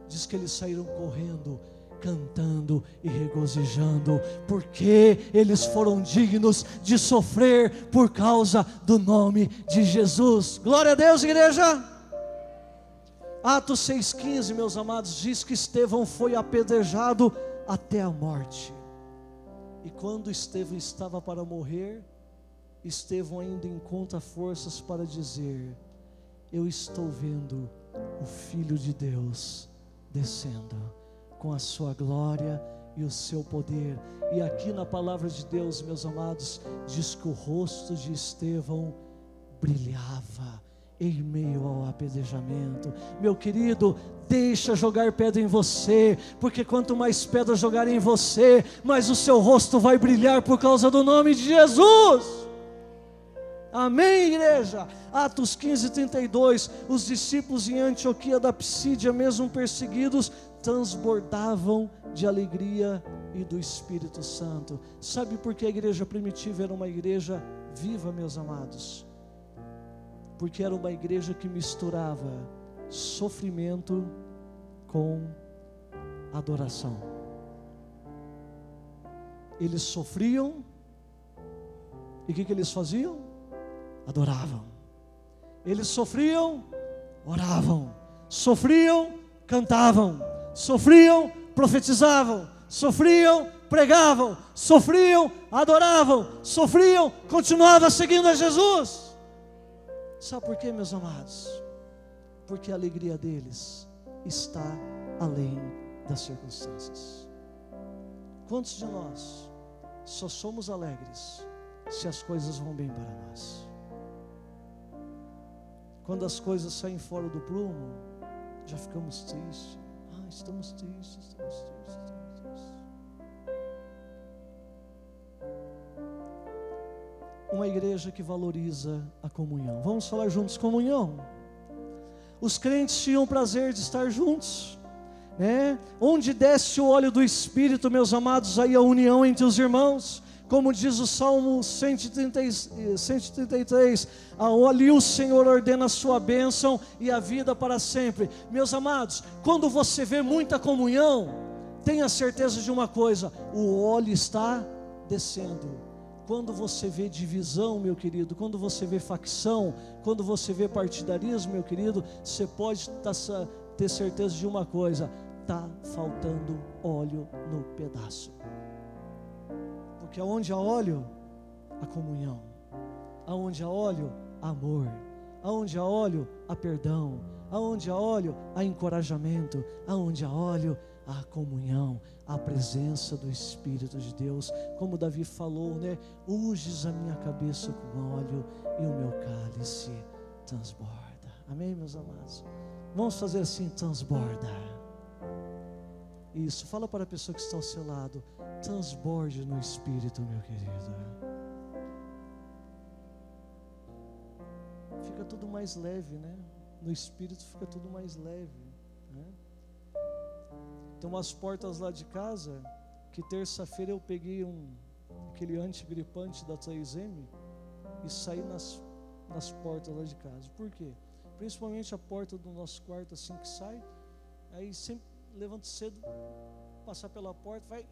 Diz que eles saíram correndo, cantando e regozijando, porque eles foram dignos de sofrer por causa do nome de Jesus. Glória a Deus, igreja. Atos 6,15, meus amados, diz que Estevão foi apedrejado até a morte. E quando Estevão estava para morrer, Estevão ainda encontra forças para dizer: eu estou vendo o Filho de Deus descendo com a sua glória e o seu poder. E aqui na palavra de Deus, meus amados, diz que o rosto de Estevão brilhava em meio ao apedrejamento. Meu querido, deixa jogar pedra em você, porque quanto mais pedra jogar em você, mais o seu rosto vai brilhar por causa do nome de Jesus. Amém, igreja? Atos 15:32, os discípulos em Antioquia da Psídia, mesmo perseguidos, transbordavam de alegria e do Espírito Santo. Sabe por que a igreja primitiva era uma igreja viva, meus amados? Porque era uma igreja que misturava sofrimento com adoração. Eles sofriam, e o que eles faziam? Adoravam. Eles sofriam, oravam. Sofriam, cantavam. Sofriam, profetizavam. Sofriam, pregavam. Sofriam, adoravam. Sofriam, continuavam seguindo a Jesus. Sabe por quê, meus amados? Porque a alegria deles está além das circunstâncias. Quantos de nós só somos alegres se as coisas vão bem para nós. Quando as coisas saem fora do prumo, já ficamos tristes. Estamos tristes. Uma igreja que valoriza a comunhão. Vamos falar juntos, comunhão. Os crentes tinham prazer de estar juntos, né? Onde desce o óleo do Espírito, meus amados, aí a união entre os irmãos. Como diz o Salmo 133, ali o Senhor ordena a sua bênção e a vida para sempre. Meus amados, quando você vê muita comunhão, tenha certeza de uma coisa: o óleo está descendo. Quando você vê divisão, meu querido, quando você vê facção, quando você vê partidarismo, meu querido, você pode ter certeza de uma coisa: está faltando óleo no pedaço. Porque aonde há óleo, há comunhão. Aonde há óleo, há amor. Aonde há óleo, há perdão. Aonde há óleo, há encorajamento. Aonde há óleo, há comunhão. A presença do Espírito de Deus. Como Davi falou, né? Unges a minha cabeça com óleo e o meu cálice transborda. Amém, meus amados? Vamos fazer assim, transborda. Isso, fala para a pessoa que está ao seu lado: transborde no Espírito, meu querido. Fica tudo mais leve, né? No Espírito fica tudo mais leve, né? Tem umas portas lá de casa que terça-feira eu peguei aquele antigripante da 3M e saí nas portas lá de casa. Por quê? Principalmente a porta do nosso quarto, assim que sai, aí sempre levanta cedo, passar pela porta, vai.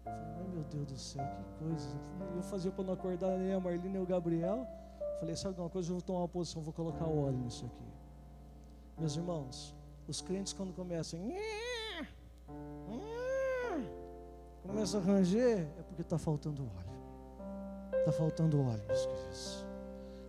Falei, meu Deus do céu, que coisa. Eu fazia para não acordar nem a Marlene nem o Gabriel. Falei, sabe de uma coisa? Eu vou tomar uma posição, vou colocar óleo nisso aqui. Meus irmãos, os crentes quando começam a ranger, é porque está faltando óleo. Está faltando óleo, meus queridos.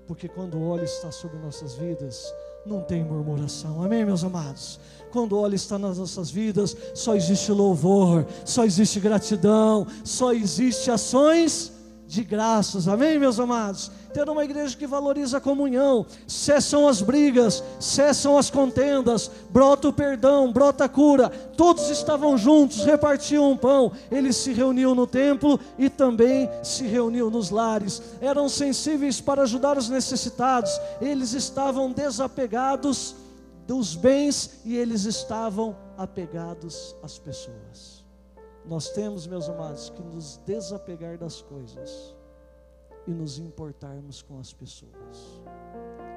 Porque quando o óleo está sobre nossas vidas, não tem murmuração, amém, meus amados? Quando o óleo está nas nossas vidas, só existe louvor, só existe gratidão, só existe ações de graças, amém, meus amados? Ter uma igreja que valoriza a comunhão, cessam as brigas, cessam as contendas, brota o perdão, brota a cura. Todos estavam juntos, repartiam um pão, eles se reuniam no templo e também se reuniam nos lares, eram sensíveis para ajudar os necessitados, eles estavam desapegados dos bens e eles estavam apegados às pessoas. Nós temos, meus amados, que nos desapegar das coisas e nos importarmos com as pessoas.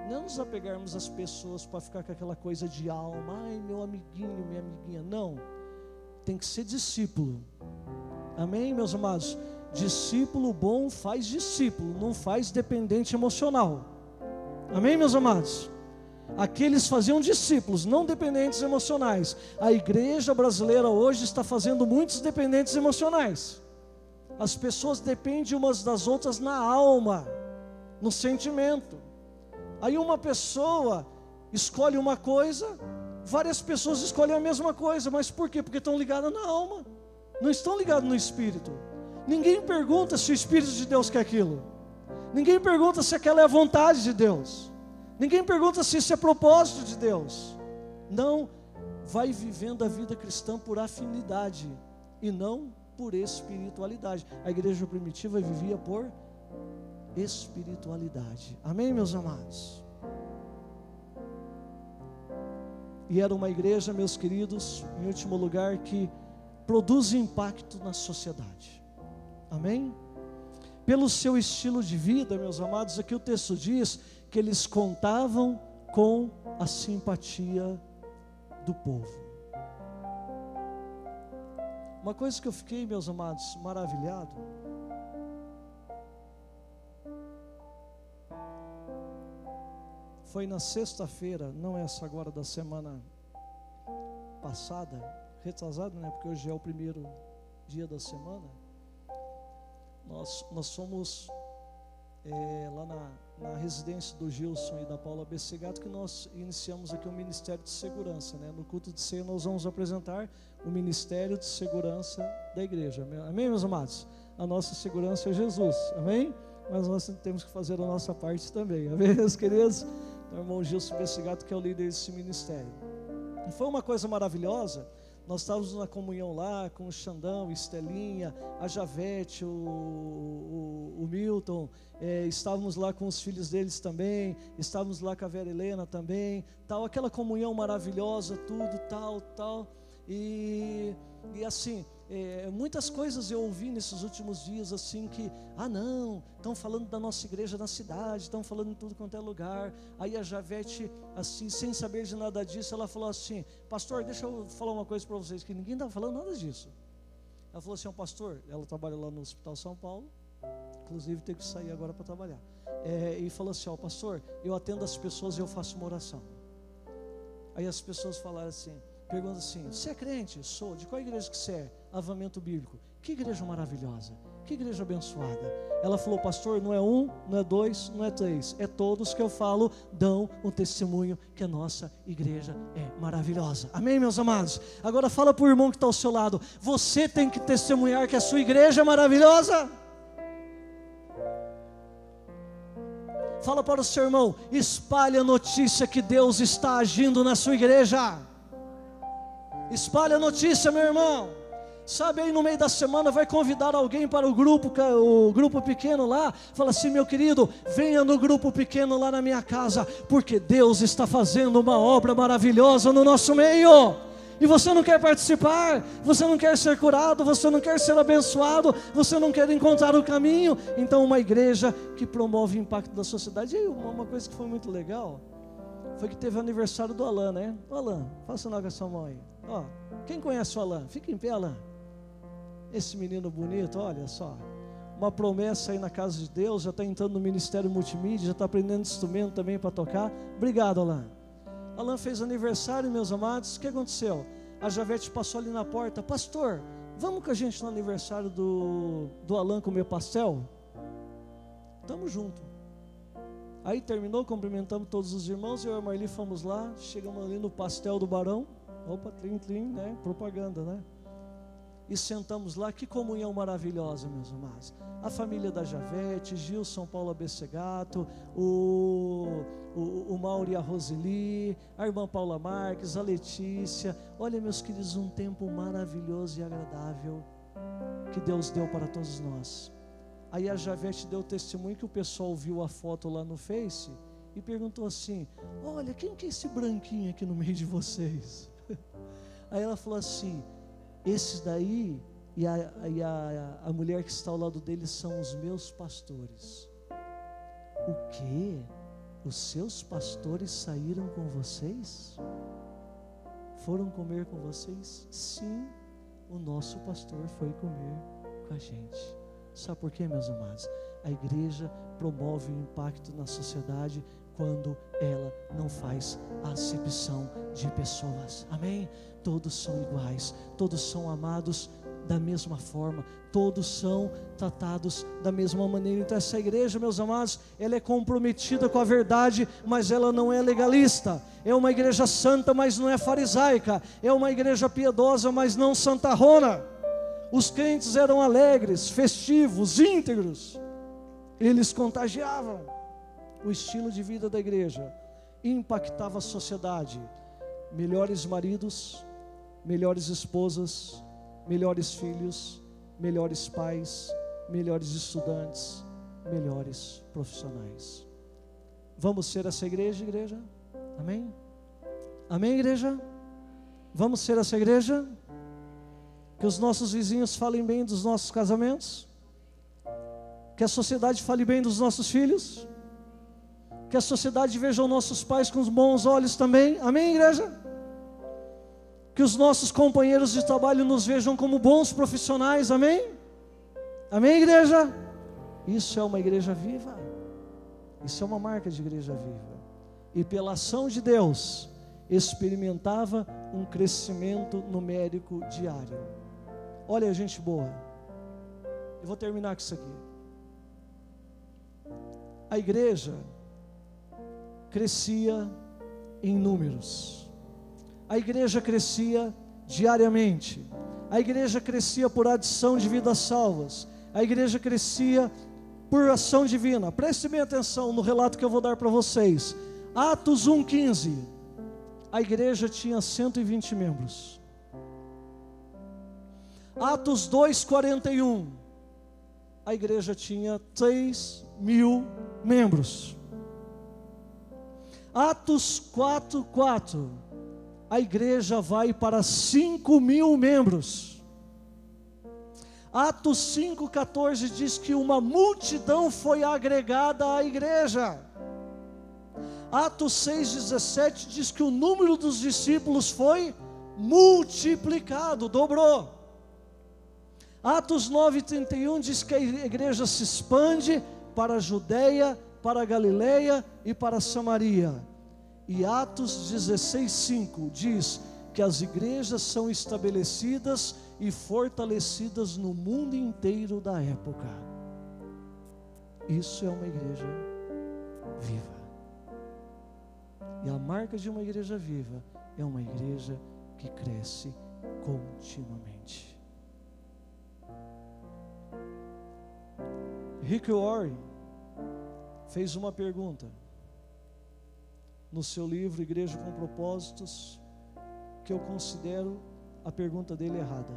Não nos apegarmos às pessoas para ficar com aquela coisa de alma, ai meu amiguinho, minha amiguinha. Não, tem que ser discípulo. Amém, meus amados? Discípulo bom faz discípulo, não faz dependente emocional. Amém, meus amados? Aqueles faziam discípulos, não dependentes emocionais. A igreja brasileira hoje está fazendo muitos dependentes emocionais. As pessoas dependem umas das outras na alma, no sentimento. Aí uma pessoa escolhe uma coisa, várias pessoas escolhem a mesma coisa. Mas por quê? Porque estão ligadas na alma, não estão ligadas no Espírito. Ninguém pergunta se o Espírito de Deus quer aquilo. Ninguém pergunta se aquela é a vontade de Deus. Ninguém pergunta se isso é propósito de Deus. Não, vai vivendo a vida cristã por afinidade e não por espiritualidade. A igreja primitiva vivia por espiritualidade. Amém, meus amados? E era uma igreja, meus queridos, em último lugar, que produz impacto na sociedade. Amém? Pelo seu estilo de vida, meus amados, aqui o texto diz que eles contavam com a simpatia do povo. Uma coisa que eu fiquei, meus amados, maravilhado, foi na sexta-feira, não essa agora da semana passada, retrasada, né? Porque hoje é o primeiro dia da semana. Nós fomos lá na residência do Gilson e da Paula Bessegato, que nós iniciamos aqui o Ministério de Segurança, né? No culto de ceia nós vamos apresentar o Ministério de Segurança da igreja, amém, meus amados? A nossa segurança é Jesus, amém? Mas nós temos que fazer a nossa parte também, amém, meus queridos? O irmão Gilson Bessegato, que é o líder desse ministério. E foi uma coisa maravilhosa. Nós estávamos na comunhão lá com o Xandão, Estelinha, a Javete, o Milton, estávamos lá com os filhos deles também, estávamos lá com a Vera Helena também, tal, aquela comunhão maravilhosa, tudo, tal, e assim, muitas coisas eu ouvi nesses últimos dias, assim, que, não, estão falando da nossa igreja na cidade, estão falando em tudo quanto é lugar. Aí a Javete, assim, sem saber de nada disso, ela falou assim: pastor, deixa eu falar uma coisa para vocês, que ninguém estava falando nada disso. Ela falou assim: pastor, ela trabalha lá no Hospital São Paulo, inclusive tem que sair agora para trabalhar, e falou assim: pastor, eu atendo as pessoas e eu faço uma oração. Aí as pessoas falaram assim, perguntam assim: você é crente? Sou. De qual igreja que você é? Avivamento Bíblico. Que igreja maravilhosa, que igreja abençoada. Ela falou: pastor, não é um, não é dois, não é três, é todos que eu falo dão um testemunho que a nossa igreja é maravilhosa. Amém, meus amados? Agora fala para o irmão que está ao seu lado: você tem que testemunhar que a sua igreja é maravilhosa. Fala para o seu irmão: espalhe a notícia que Deus está agindo na sua igreja. Espalhe a notícia, meu irmão. Sabe, aí no meio da semana vai convidar alguém para o grupo pequeno lá. Fala assim: meu querido, venha no grupo pequeno lá na minha casa, porque Deus está fazendo uma obra maravilhosa no nosso meio. E você não quer participar, você não quer ser curado, você não quer ser abençoado, você não quer encontrar o caminho. Então uma igreja que promove o impacto da sociedade. E uma coisa que foi muito legal foi que teve o aniversário do Alan, né? O Alan, faça sinal com a sua mão aí. Ó, quem conhece o Alan? Fica em pé, Alan. Esse menino bonito, olha só, uma promessa aí na casa de Deus, já está entrando no ministério multimídia, já está aprendendo instrumento também para tocar. Obrigado, Alan. Alan fez aniversário, meus amados. O que aconteceu? A Javete passou ali na porta: pastor, vamos com a gente no aniversário do Alan comer pastel? Tamo junto. Aí terminou, cumprimentamos todos os irmãos, eu e a Marli fomos lá, chegamos ali no pastel do Barão. Opa, trim, né? Propaganda, né? E sentamos lá. Que comunhão maravilhosa, meus amados. A família da Javete, Gilson, Paula Bessegato, o Mauro e a Roseli, a irmã Paula Marques, a Letícia. Olha, meus queridos, um tempo maravilhoso e agradável que Deus deu para todos nós. Aí a Javete deu testemunho que o pessoal viu a foto lá no Face e perguntou assim: olha, quem que é esse branquinho aqui no meio de vocês? Aí ela falou assim: esses daí e a mulher que está ao lado deles são os meus pastores. O quê? Os seus pastores saíram com vocês? Foram comer com vocês? Sim, o nosso pastor foi comer com a gente. Sabe por quê, meus amados? A igreja promove o impacto na sociedade quando ela não faz acepção de pessoas. Amém? Todos são iguais, todos são amados da mesma forma, todos são tratados da mesma maneira. Então essa igreja, meus amados, ela é comprometida com a verdade, mas ela não é legalista. É uma igreja santa, mas não é farisaica. É uma igreja piedosa, mas não santarrona. Os crentes eram alegres, festivos, íntegros. Eles contagiavam. O estilo de vida da igreja impactava a sociedade. Melhores maridos, melhores esposas, melhores filhos, melhores pais, melhores estudantes, melhores profissionais. Vamos ser essa igreja, igreja? Amém? Amém, igreja? Vamos ser essa igreja? Que os nossos vizinhos falem bem dos nossos casamentos? Que a sociedade fale bem dos nossos filhos? Que a sociedade veja os nossos pais com os bons olhos também? Amém, igreja? Que os nossos companheiros de trabalho nos vejam como bons profissionais, amém? Amém, igreja? Isso é uma igreja viva. Isso é uma marca de igreja viva. E pela ação de Deus, experimentava um crescimento numérico diário. Olha, gente boa, eu vou terminar com isso aqui. a igreja crescia em números, a igreja crescia diariamente, a igreja crescia por adição de vidas salvas, a igreja crescia por ação divina. Preste bem atenção no relato que eu vou dar para vocês. Atos 1:15, a igreja tinha 120 membros. Atos 2:41, a igreja tinha 3.000 membros. Atos 4:4, a igreja vai para 5.000 membros. Atos 5:14 diz que uma multidão foi agregada à igreja. Atos 6:17 diz que o número dos discípulos foi multiplicado, dobrou. Atos 9:31 diz que a igreja se expande para a Judeia, para a Galileia e para a Samaria. E Atos 16:5 diz que as igrejas são estabelecidas e fortalecidas no mundo inteiro da época. Isso é uma igreja viva. E a marca de uma igreja viva é uma igreja que cresce continuamente. Rick Warren fez uma pergunta no seu livro Igreja com Propósitos, que eu considero a pergunta dele errada.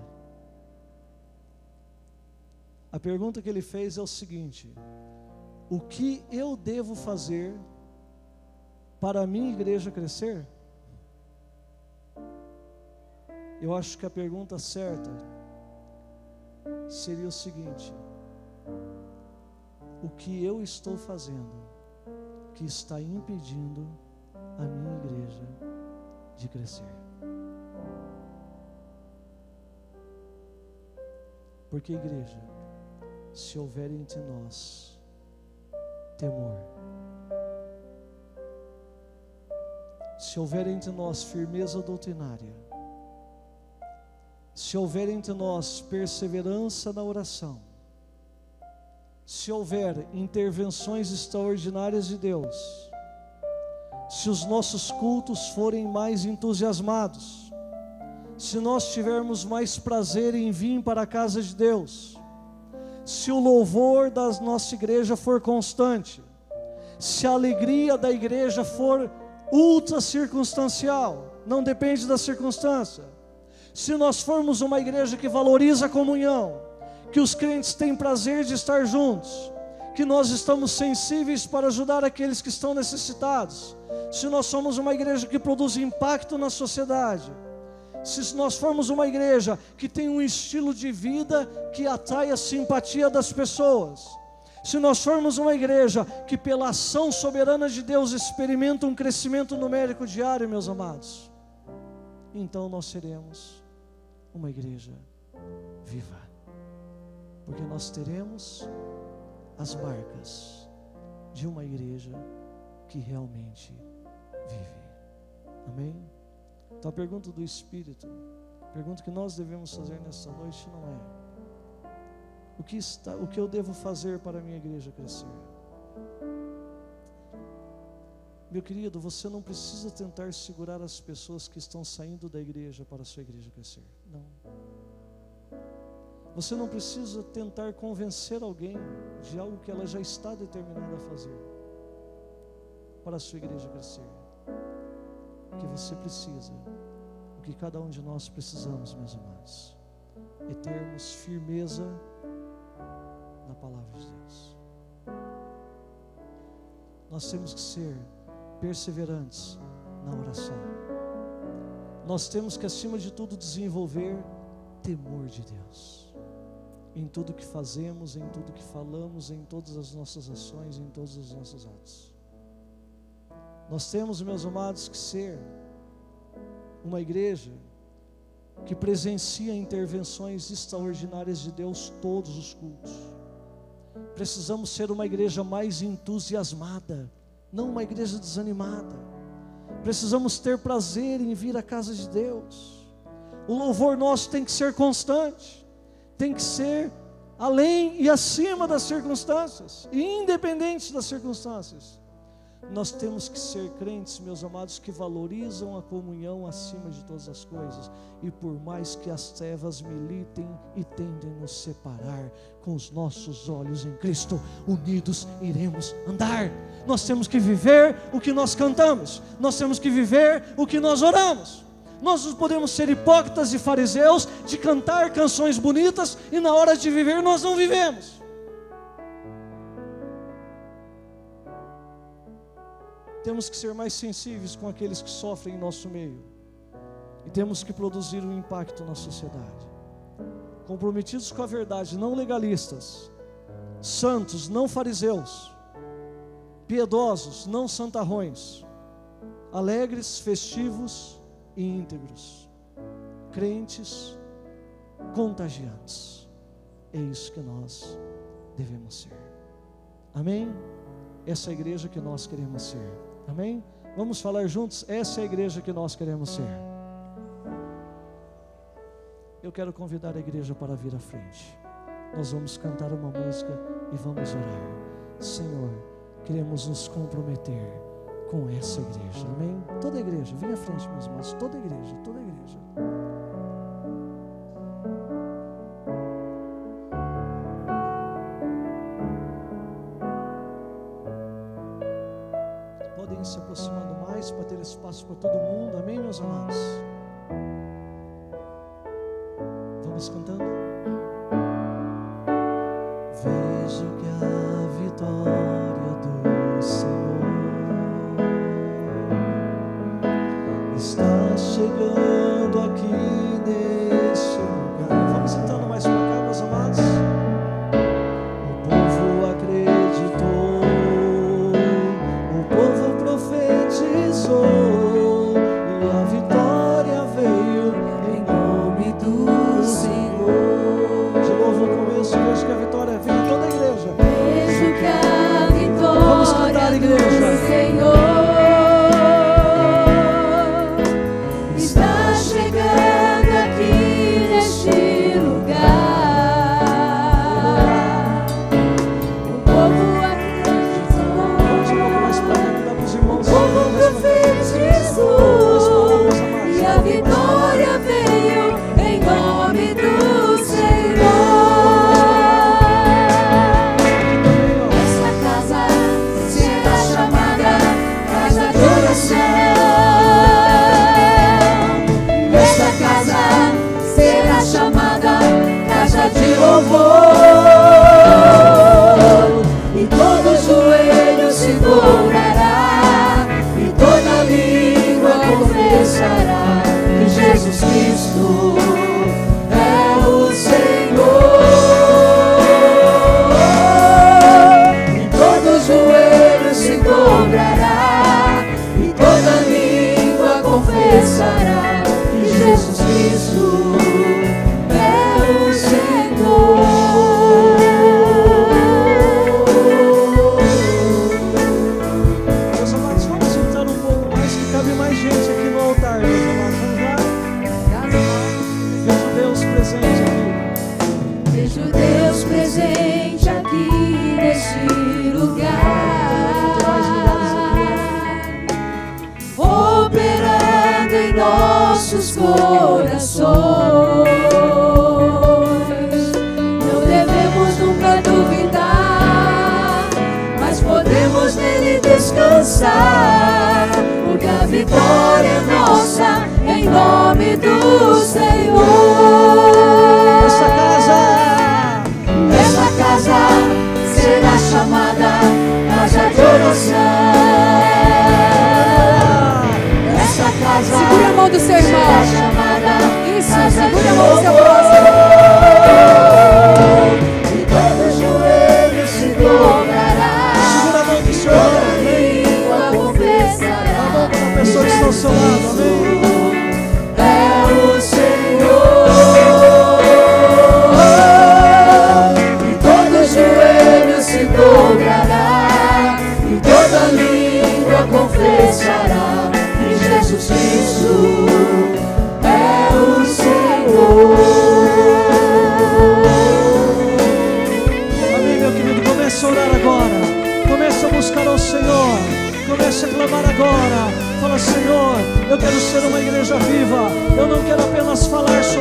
A pergunta que ele fez é o seguinte: o que eu devo fazer para a minha igreja crescer? Eu acho que a pergunta certa seria o seguinte: o que eu estou fazendo que está impedindo a minha igreja de crescer? Porque, igreja, se houver entre nós temor, se houver entre nós firmeza doutrinária, se houver entre nós perseverança na oração, se houver intervenções extraordinárias de Deus, se os nossos cultos forem mais entusiasmados, se nós tivermos mais prazer em vir para a casa de Deus, se o louvor da nossa igreja for constante, se a alegria da igreja for ultra circunstancial, não depende da circunstância, se nós formos uma igreja que valoriza a comunhão, que os crentes têm prazer de estar juntos, que nós estamos sensíveis para ajudar aqueles que estão necessitados, se nós somos uma igreja que produz impacto na sociedade, se nós formos uma igreja que tem um estilo de vida que atrai a simpatia das pessoas, se nós formos uma igreja que pela ação soberana de Deus experimenta um crescimento numérico diário, meus amados, então nós seremos uma igreja viva, porque nós teremos as marcas de uma igreja que realmente vive. Amém? Então a pergunta do Espírito, a pergunta que nós devemos fazer nessa noite não é: o que eu devo fazer para a minha igreja crescer? Meu querido, você não precisa tentar segurar as pessoas que estão saindo da igreja para a sua igreja crescer. Não. Você não precisa tentar convencer alguém de algo que ela já está determinada a fazer para a sua igreja crescer. O que você precisa, o que cada um de nós precisamos, meus amados, é termos firmeza na palavra de Deus. Nós temos que ser perseverantes na oração. Nós temos que, acima de tudo, desenvolver temor de Deus em tudo que fazemos, em tudo que falamos, em todas as nossas ações, em todos os nossos atos. Nós temos, meus amados, que ser uma igreja que presencia intervenções extraordinárias de Deus todos os cultos. Precisamos ser uma igreja mais entusiasmada, não uma igreja desanimada. Precisamos ter prazer em vir à casa de Deus. O louvor nosso tem que ser constante, tem que ser além e acima das circunstâncias, e independente das circunstâncias. Nós temos que ser crentes, meus amados, que valorizam a comunhão acima de todas as coisas. E por mais que as trevas militem e tentem nos separar, com os nossos olhos em Cristo, unidos iremos andar. Nós temos que viver o que nós cantamos, nós temos que viver o que nós oramos. Nós não podemos ser hipócritas e fariseus de cantar canções bonitas e na hora de viver nós não vivemos. Temos que ser mais sensíveis com aqueles que sofrem em nosso meio. E temos que produzir um impacto na sociedade. Comprometidos com a verdade, não legalistas. Santos, não fariseus. Piedosos, não santarrões. Alegres, festivos e íntegros. Crentes, contagiantes. É isso que nós devemos ser. Amém? Essa é a igreja que nós queremos ser. Amém? Vamos falar juntos? Essa é a igreja que nós queremos ser. Eu quero convidar a igreja para vir à frente. Nós vamos cantar uma música e vamos orar. Senhor, queremos nos comprometer com essa igreja. Amém? Toda a igreja, vem à frente, meus irmãos. Toda a igreja, toda a igreja. Se aproximando mais para ter espaço para todo mundo, amém, meus amados? Vamos cantando. Vejo que a vitória do Senhor está chegando aqui neste lugar. Vamos cantando mais para cá, meus amados. O povo acreditou, o povo profetizou, e a vitória veio em nome do Senhor. De novo no começo, vejo que a vitória vem em toda a igreja. Vejo que a vitória Vamos cantar, igreja. do Senhor está chegando aqui neste lugar. O povo acreditou, Vamos um pouco mais para cá, que dá para os irmãos. o povo profetizou, e a vitória veio em nome do Senhor. Esta casa será chamada casa de oração. Esta casa será chamada casa de louvor. E todo joelho se dobrará, e toda língua confessará que Jesus Cristo é o Senhor. E todo joelho se dobrará, e toda língua confessará que Jesus Cristo é o Senhor. Meus amados, vamos sentar um pouco mais, que cabe mais gente aqui no altar, meus amados. Vamos lá? Vejo Deus presente aqui. Vejo Deus presente aqui neste lugar, operando em nossos corações. Não devemos nunca duvidar, mas podemos nele descansar, porque a vitória é nossa em nome do Senhor. Esta casa será chamada casa de oração. Esta casa Segura a mão do seu irmão. será chamada Isso, casa segura de a mão do seu louvor. E todo joelho se dobrará, Segura a mão do Senhor. toda língua confessará A mão para a pessoa que está ao seu lado, amém? é o Senhor. E todo joelho se dobrará, e toda língua confessará que Jesus Cristo é o Senhor.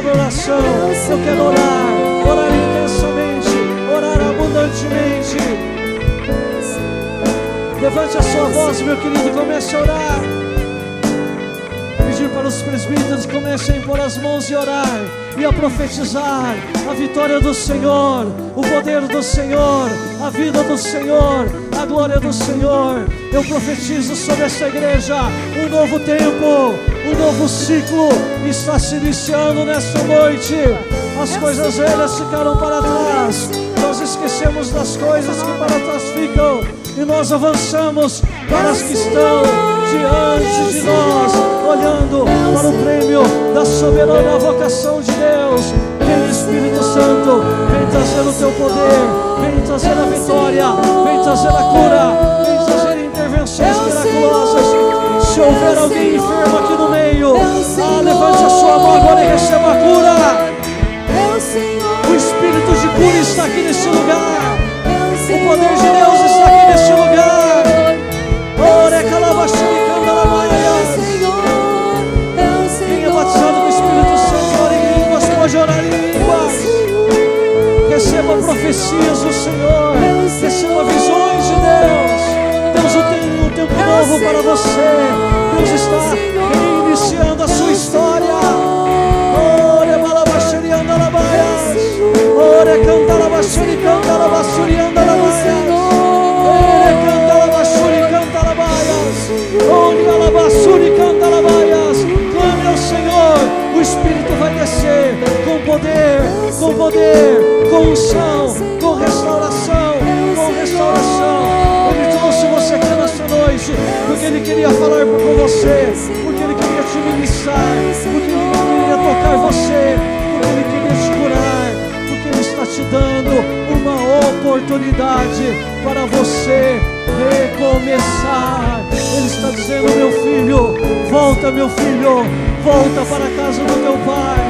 sobre oração. Eu quero orar intensamente, orar abundantemente. Levante a sua voz, meu querido, e comece a orar. Pedir para os presbíteros que comecem a impor as mãos e orar e a profetizar a vitória do Senhor, o poder do Senhor, a vida do Senhor, a glória do Senhor. Eu profetizo sobre essa igreja um novo tempo, um novo ciclo está se iniciando nesta noite. As coisas velhas ficaram para trás, nós esquecemos das coisas que para trás ficam e nós avançamos para as que estão diante de nós, olhando para o prêmio da soberana vocação de Deus. Vem, Espírito Santo, vem trazer o teu poder, vem trazer a vitória, vem trazer a cura, vem trazer intervenções miraculosas. Se houver alguém enfermo aqui no meio, levante a sua mão agora e receba a cura. O Espírito de cura está aqui neste lugar, o poder de Deus está aqui neste lugar. Quem é batizado com o Espírito Santo, ora em línguas, pode orar em línguas. Receba profecias do Senhor, receba visões de Deus. Deus tem um tempo novo para você. Deus está reiniciando a sua história. Ore balabaxeri andalabaias, ore cantalabaxeri cantalabaxuri andalabaias, ore cantalabaxuri cantalabaias, ore alabaxuri cantalabaias. Clame ao Senhor, o Espírito vai descer com poder, com unção, com restauração, com restauração. Ele trouxe você aqui nesta noite porque Ele queria falar com você, porque Ele queria te ministrar, porque Ele queria tocar você, porque Ele queria te curar, porque Ele está te dando uma oportunidade para você recomeçar. Ele está dizendo: meu filho, volta, meu filho, volta para a casa do teu pai,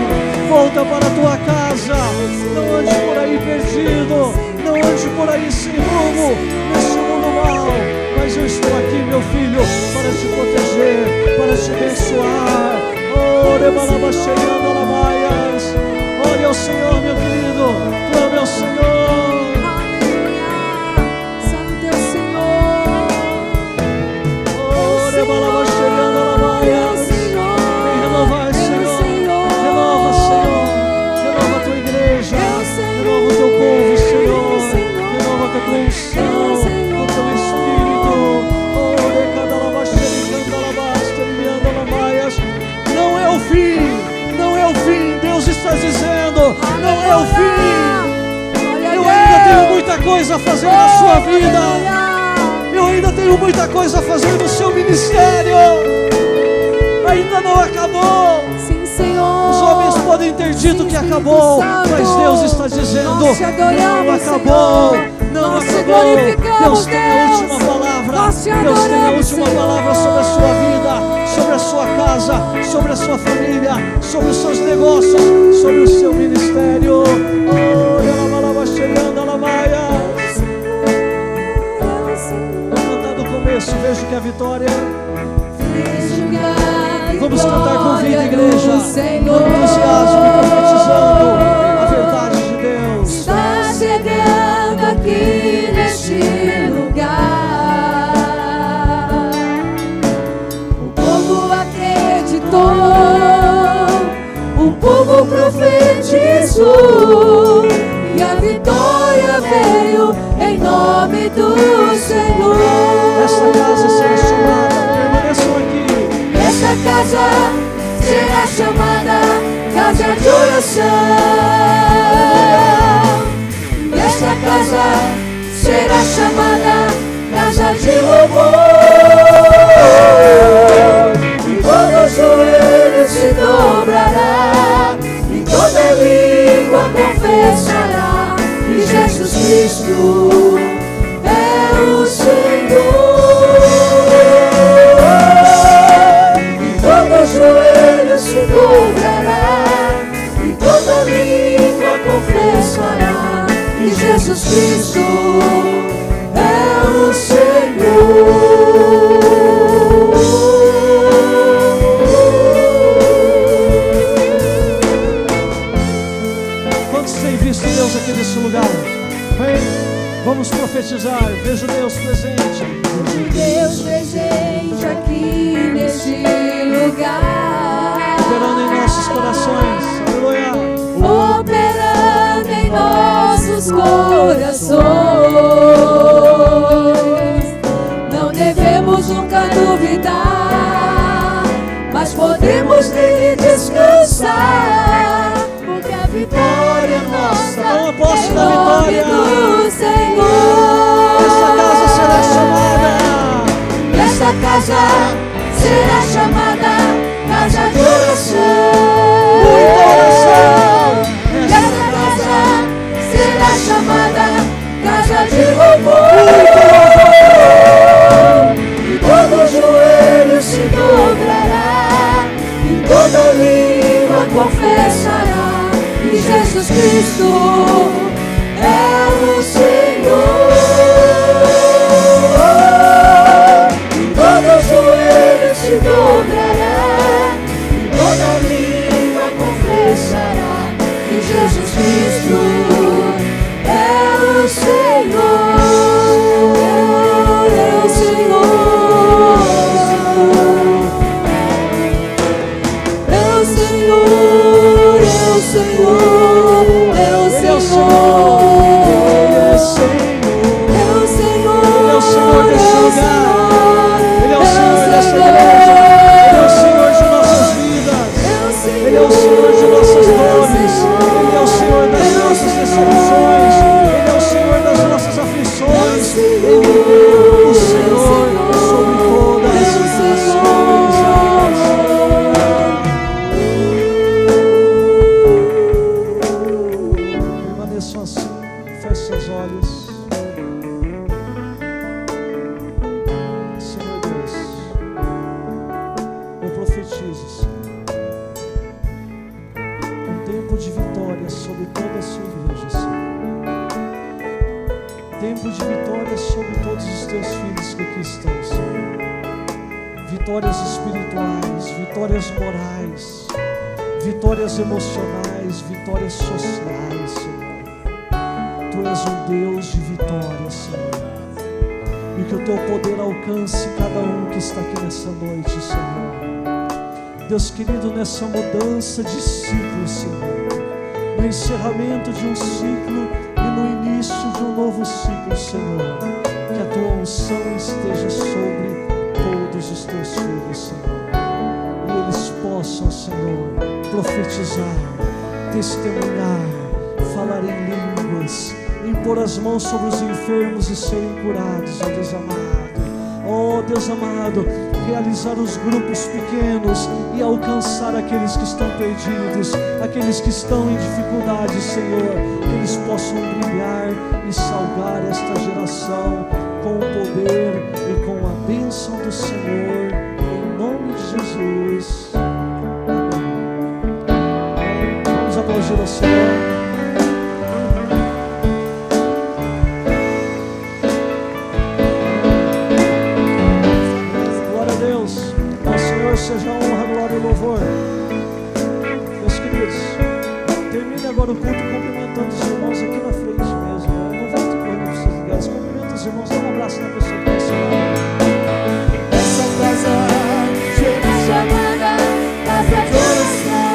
volta para a tua casa. Não ande por aí perdido, não ande por aí sem rumo neste mundo mal, mas eu estou aqui, meu filho, para te proteger, para te abençoar. Ore balabaxeriando alabaias. Ore ao Senhor, meu querido, clame ao Senhor. Aleluia, santo é o Senhor. Ore balabaxeriando alabaias. Vem renovar, Senhor. Renova, Senhor. Renova a tua igreja. Renova o teu povo, Senhor. Renova com a tua unção, com o teu Espírito. Ore cadalabaxericando alabasteriando alabaias. Não é o fim, não é o fim. Deus está dizendo: não é o fim. Eu ainda tenho muita coisa a fazer na sua vida. Eu ainda tenho muita coisa a fazer no seu ministério. Ainda não acabou. Sim, Senhor. Os homens podem ter dito que acabou, mas Deus está dizendo: não acabou. Não acabou. Deus tem a última palavra. Deus tem a última palavra sobre a sua vida, sobre a sua casa, sobre a sua família, sobre os seus negócios, sobre o seu ministério. Vamos cantar do começo, vejo que a vitória. Vamos cantar com vida, igreja, com entusiasmo, profetizando a verdade de Deus. Está chegando aqui neste lugar. O povo acreditou, o povo profetizou, e a vitória veio em nome do Senhor. Esta casa será chamada, permaneçam aqui. Esta casa será chamada casa de oração. Esta casa será chamada casa de louvor. E todo joelho se dobrará, e toda língua confessará que Jesus Cristo é o Senhor. Todo joelho se dobrará, e toda língua confessará que Jesus Cristo é o Senhor. tem visto Deus aqui nesse lugar? Vem, vamos profetizar. Vejo Deus presente. Vejo Deus presente aqui neste lugar, Operando em nossos corações. Aleluia. Operando em nossos corações. Não devemos nunca duvidar, mas podemos nele descansar, porque a vitória é nossa. Toma posse da em nome vitória. do Senhor. Esta casa será chamada. Esta casa será chamada casa de oração. Esta casa será chamada casa de louvor. E todo joelho se dobrará, e toda língua confessará que Jesus Cristo é o Senhor. E todo joelho se dobrará, e toda língua confessará que Jesus Cristo é o Senhor. É o Senhor. É o Senhor. É o Senhor. É o Senhor. É o Senhor. Ele é o Senhor desse lugar. Ele é o Senhor dessa igreja. Ele é o Senhor de nossas vidas. Ele é o Senhor de nossas dores. Ele é o Senhor das nossas decepções. Ele é o Senhor das nossas aflições. Ele é o Senhor sobre todas as nações. Permaneçam assim. Feche seus olhos. Senhor Deus, eu profetizo, Senhor, um tempo de vitória sobre toda a sua igreja, Senhor. Tempo de vitória sobre todos os teus filhos que aqui estão, Senhor. Vitórias espirituais, vitórias morais, vitórias emocionais, vitórias sociais, Senhor. Tu és um Deus de vitória, Senhor. E que o teu poder alcance cada um que está aqui nessa noite, Senhor. Deus querido, nessa mudança de ciclo, Senhor, no encerramento de um ciclo e no início de um novo ciclo, Senhor, que a tua unção esteja sobre todos os teus filhos, Senhor, e eles possam, Senhor, profetizar, testemunhar, falar em línguas, impor as mãos sobre os enfermos e serem curados, ó Deus amado. Oh Deus amado, realizar os grupos pequenos e alcançar aqueles que estão perdidos, aqueles que estão em dificuldade, Senhor, que eles possam brilhar e salvar esta geração com o poder e com a bênção do Senhor, em nome de Jesus. Amém. Vamos aplaudir ao Senhor. Seja a honra, glória e louvor. Meus queridos, termine agora o culto cumprimentando os irmãos aqui na frente mesmo. Não volte correndo para os seus lugares. Cumprimenta os irmãos, dá um abraço na pessoa que está ao Essa casa será chamada casa de oração.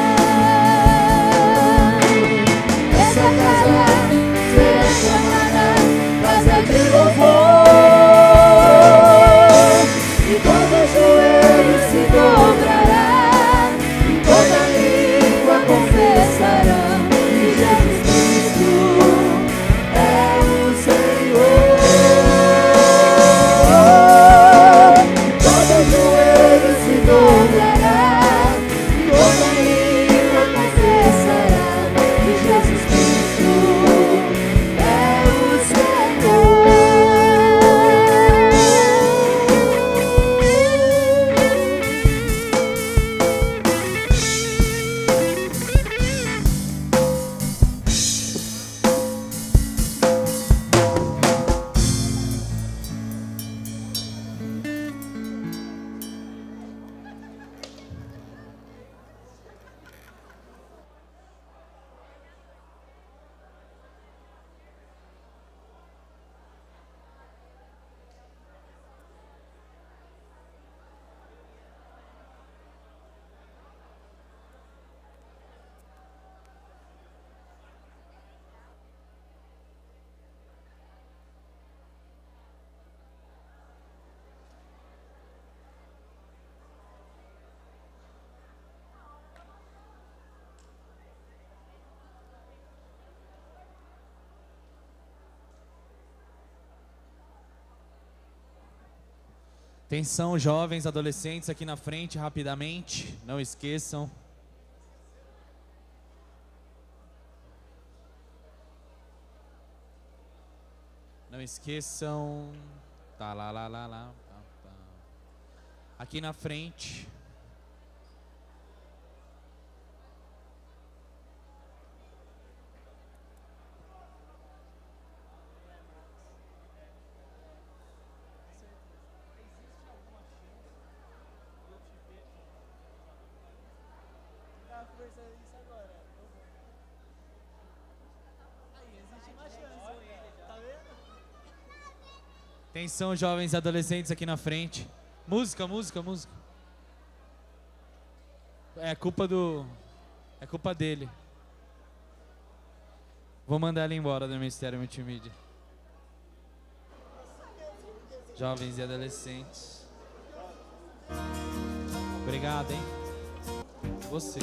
Essa casa será chamada casa de louvor. E todo joelho se dobrará, e toda língua confessará que Jesus Cristo é o Senhor. Atenção, jovens, adolescentes aqui na frente, rapidamente. Não esqueçam. Não esqueçam. Tá, lá. Tá. Aqui na frente. Atenção, jovens e adolescentes aqui na frente. Música. É culpa dele. Vou mandar ela embora do Ministério Multimídia. Jovens e adolescentes. Obrigado, hein? Você.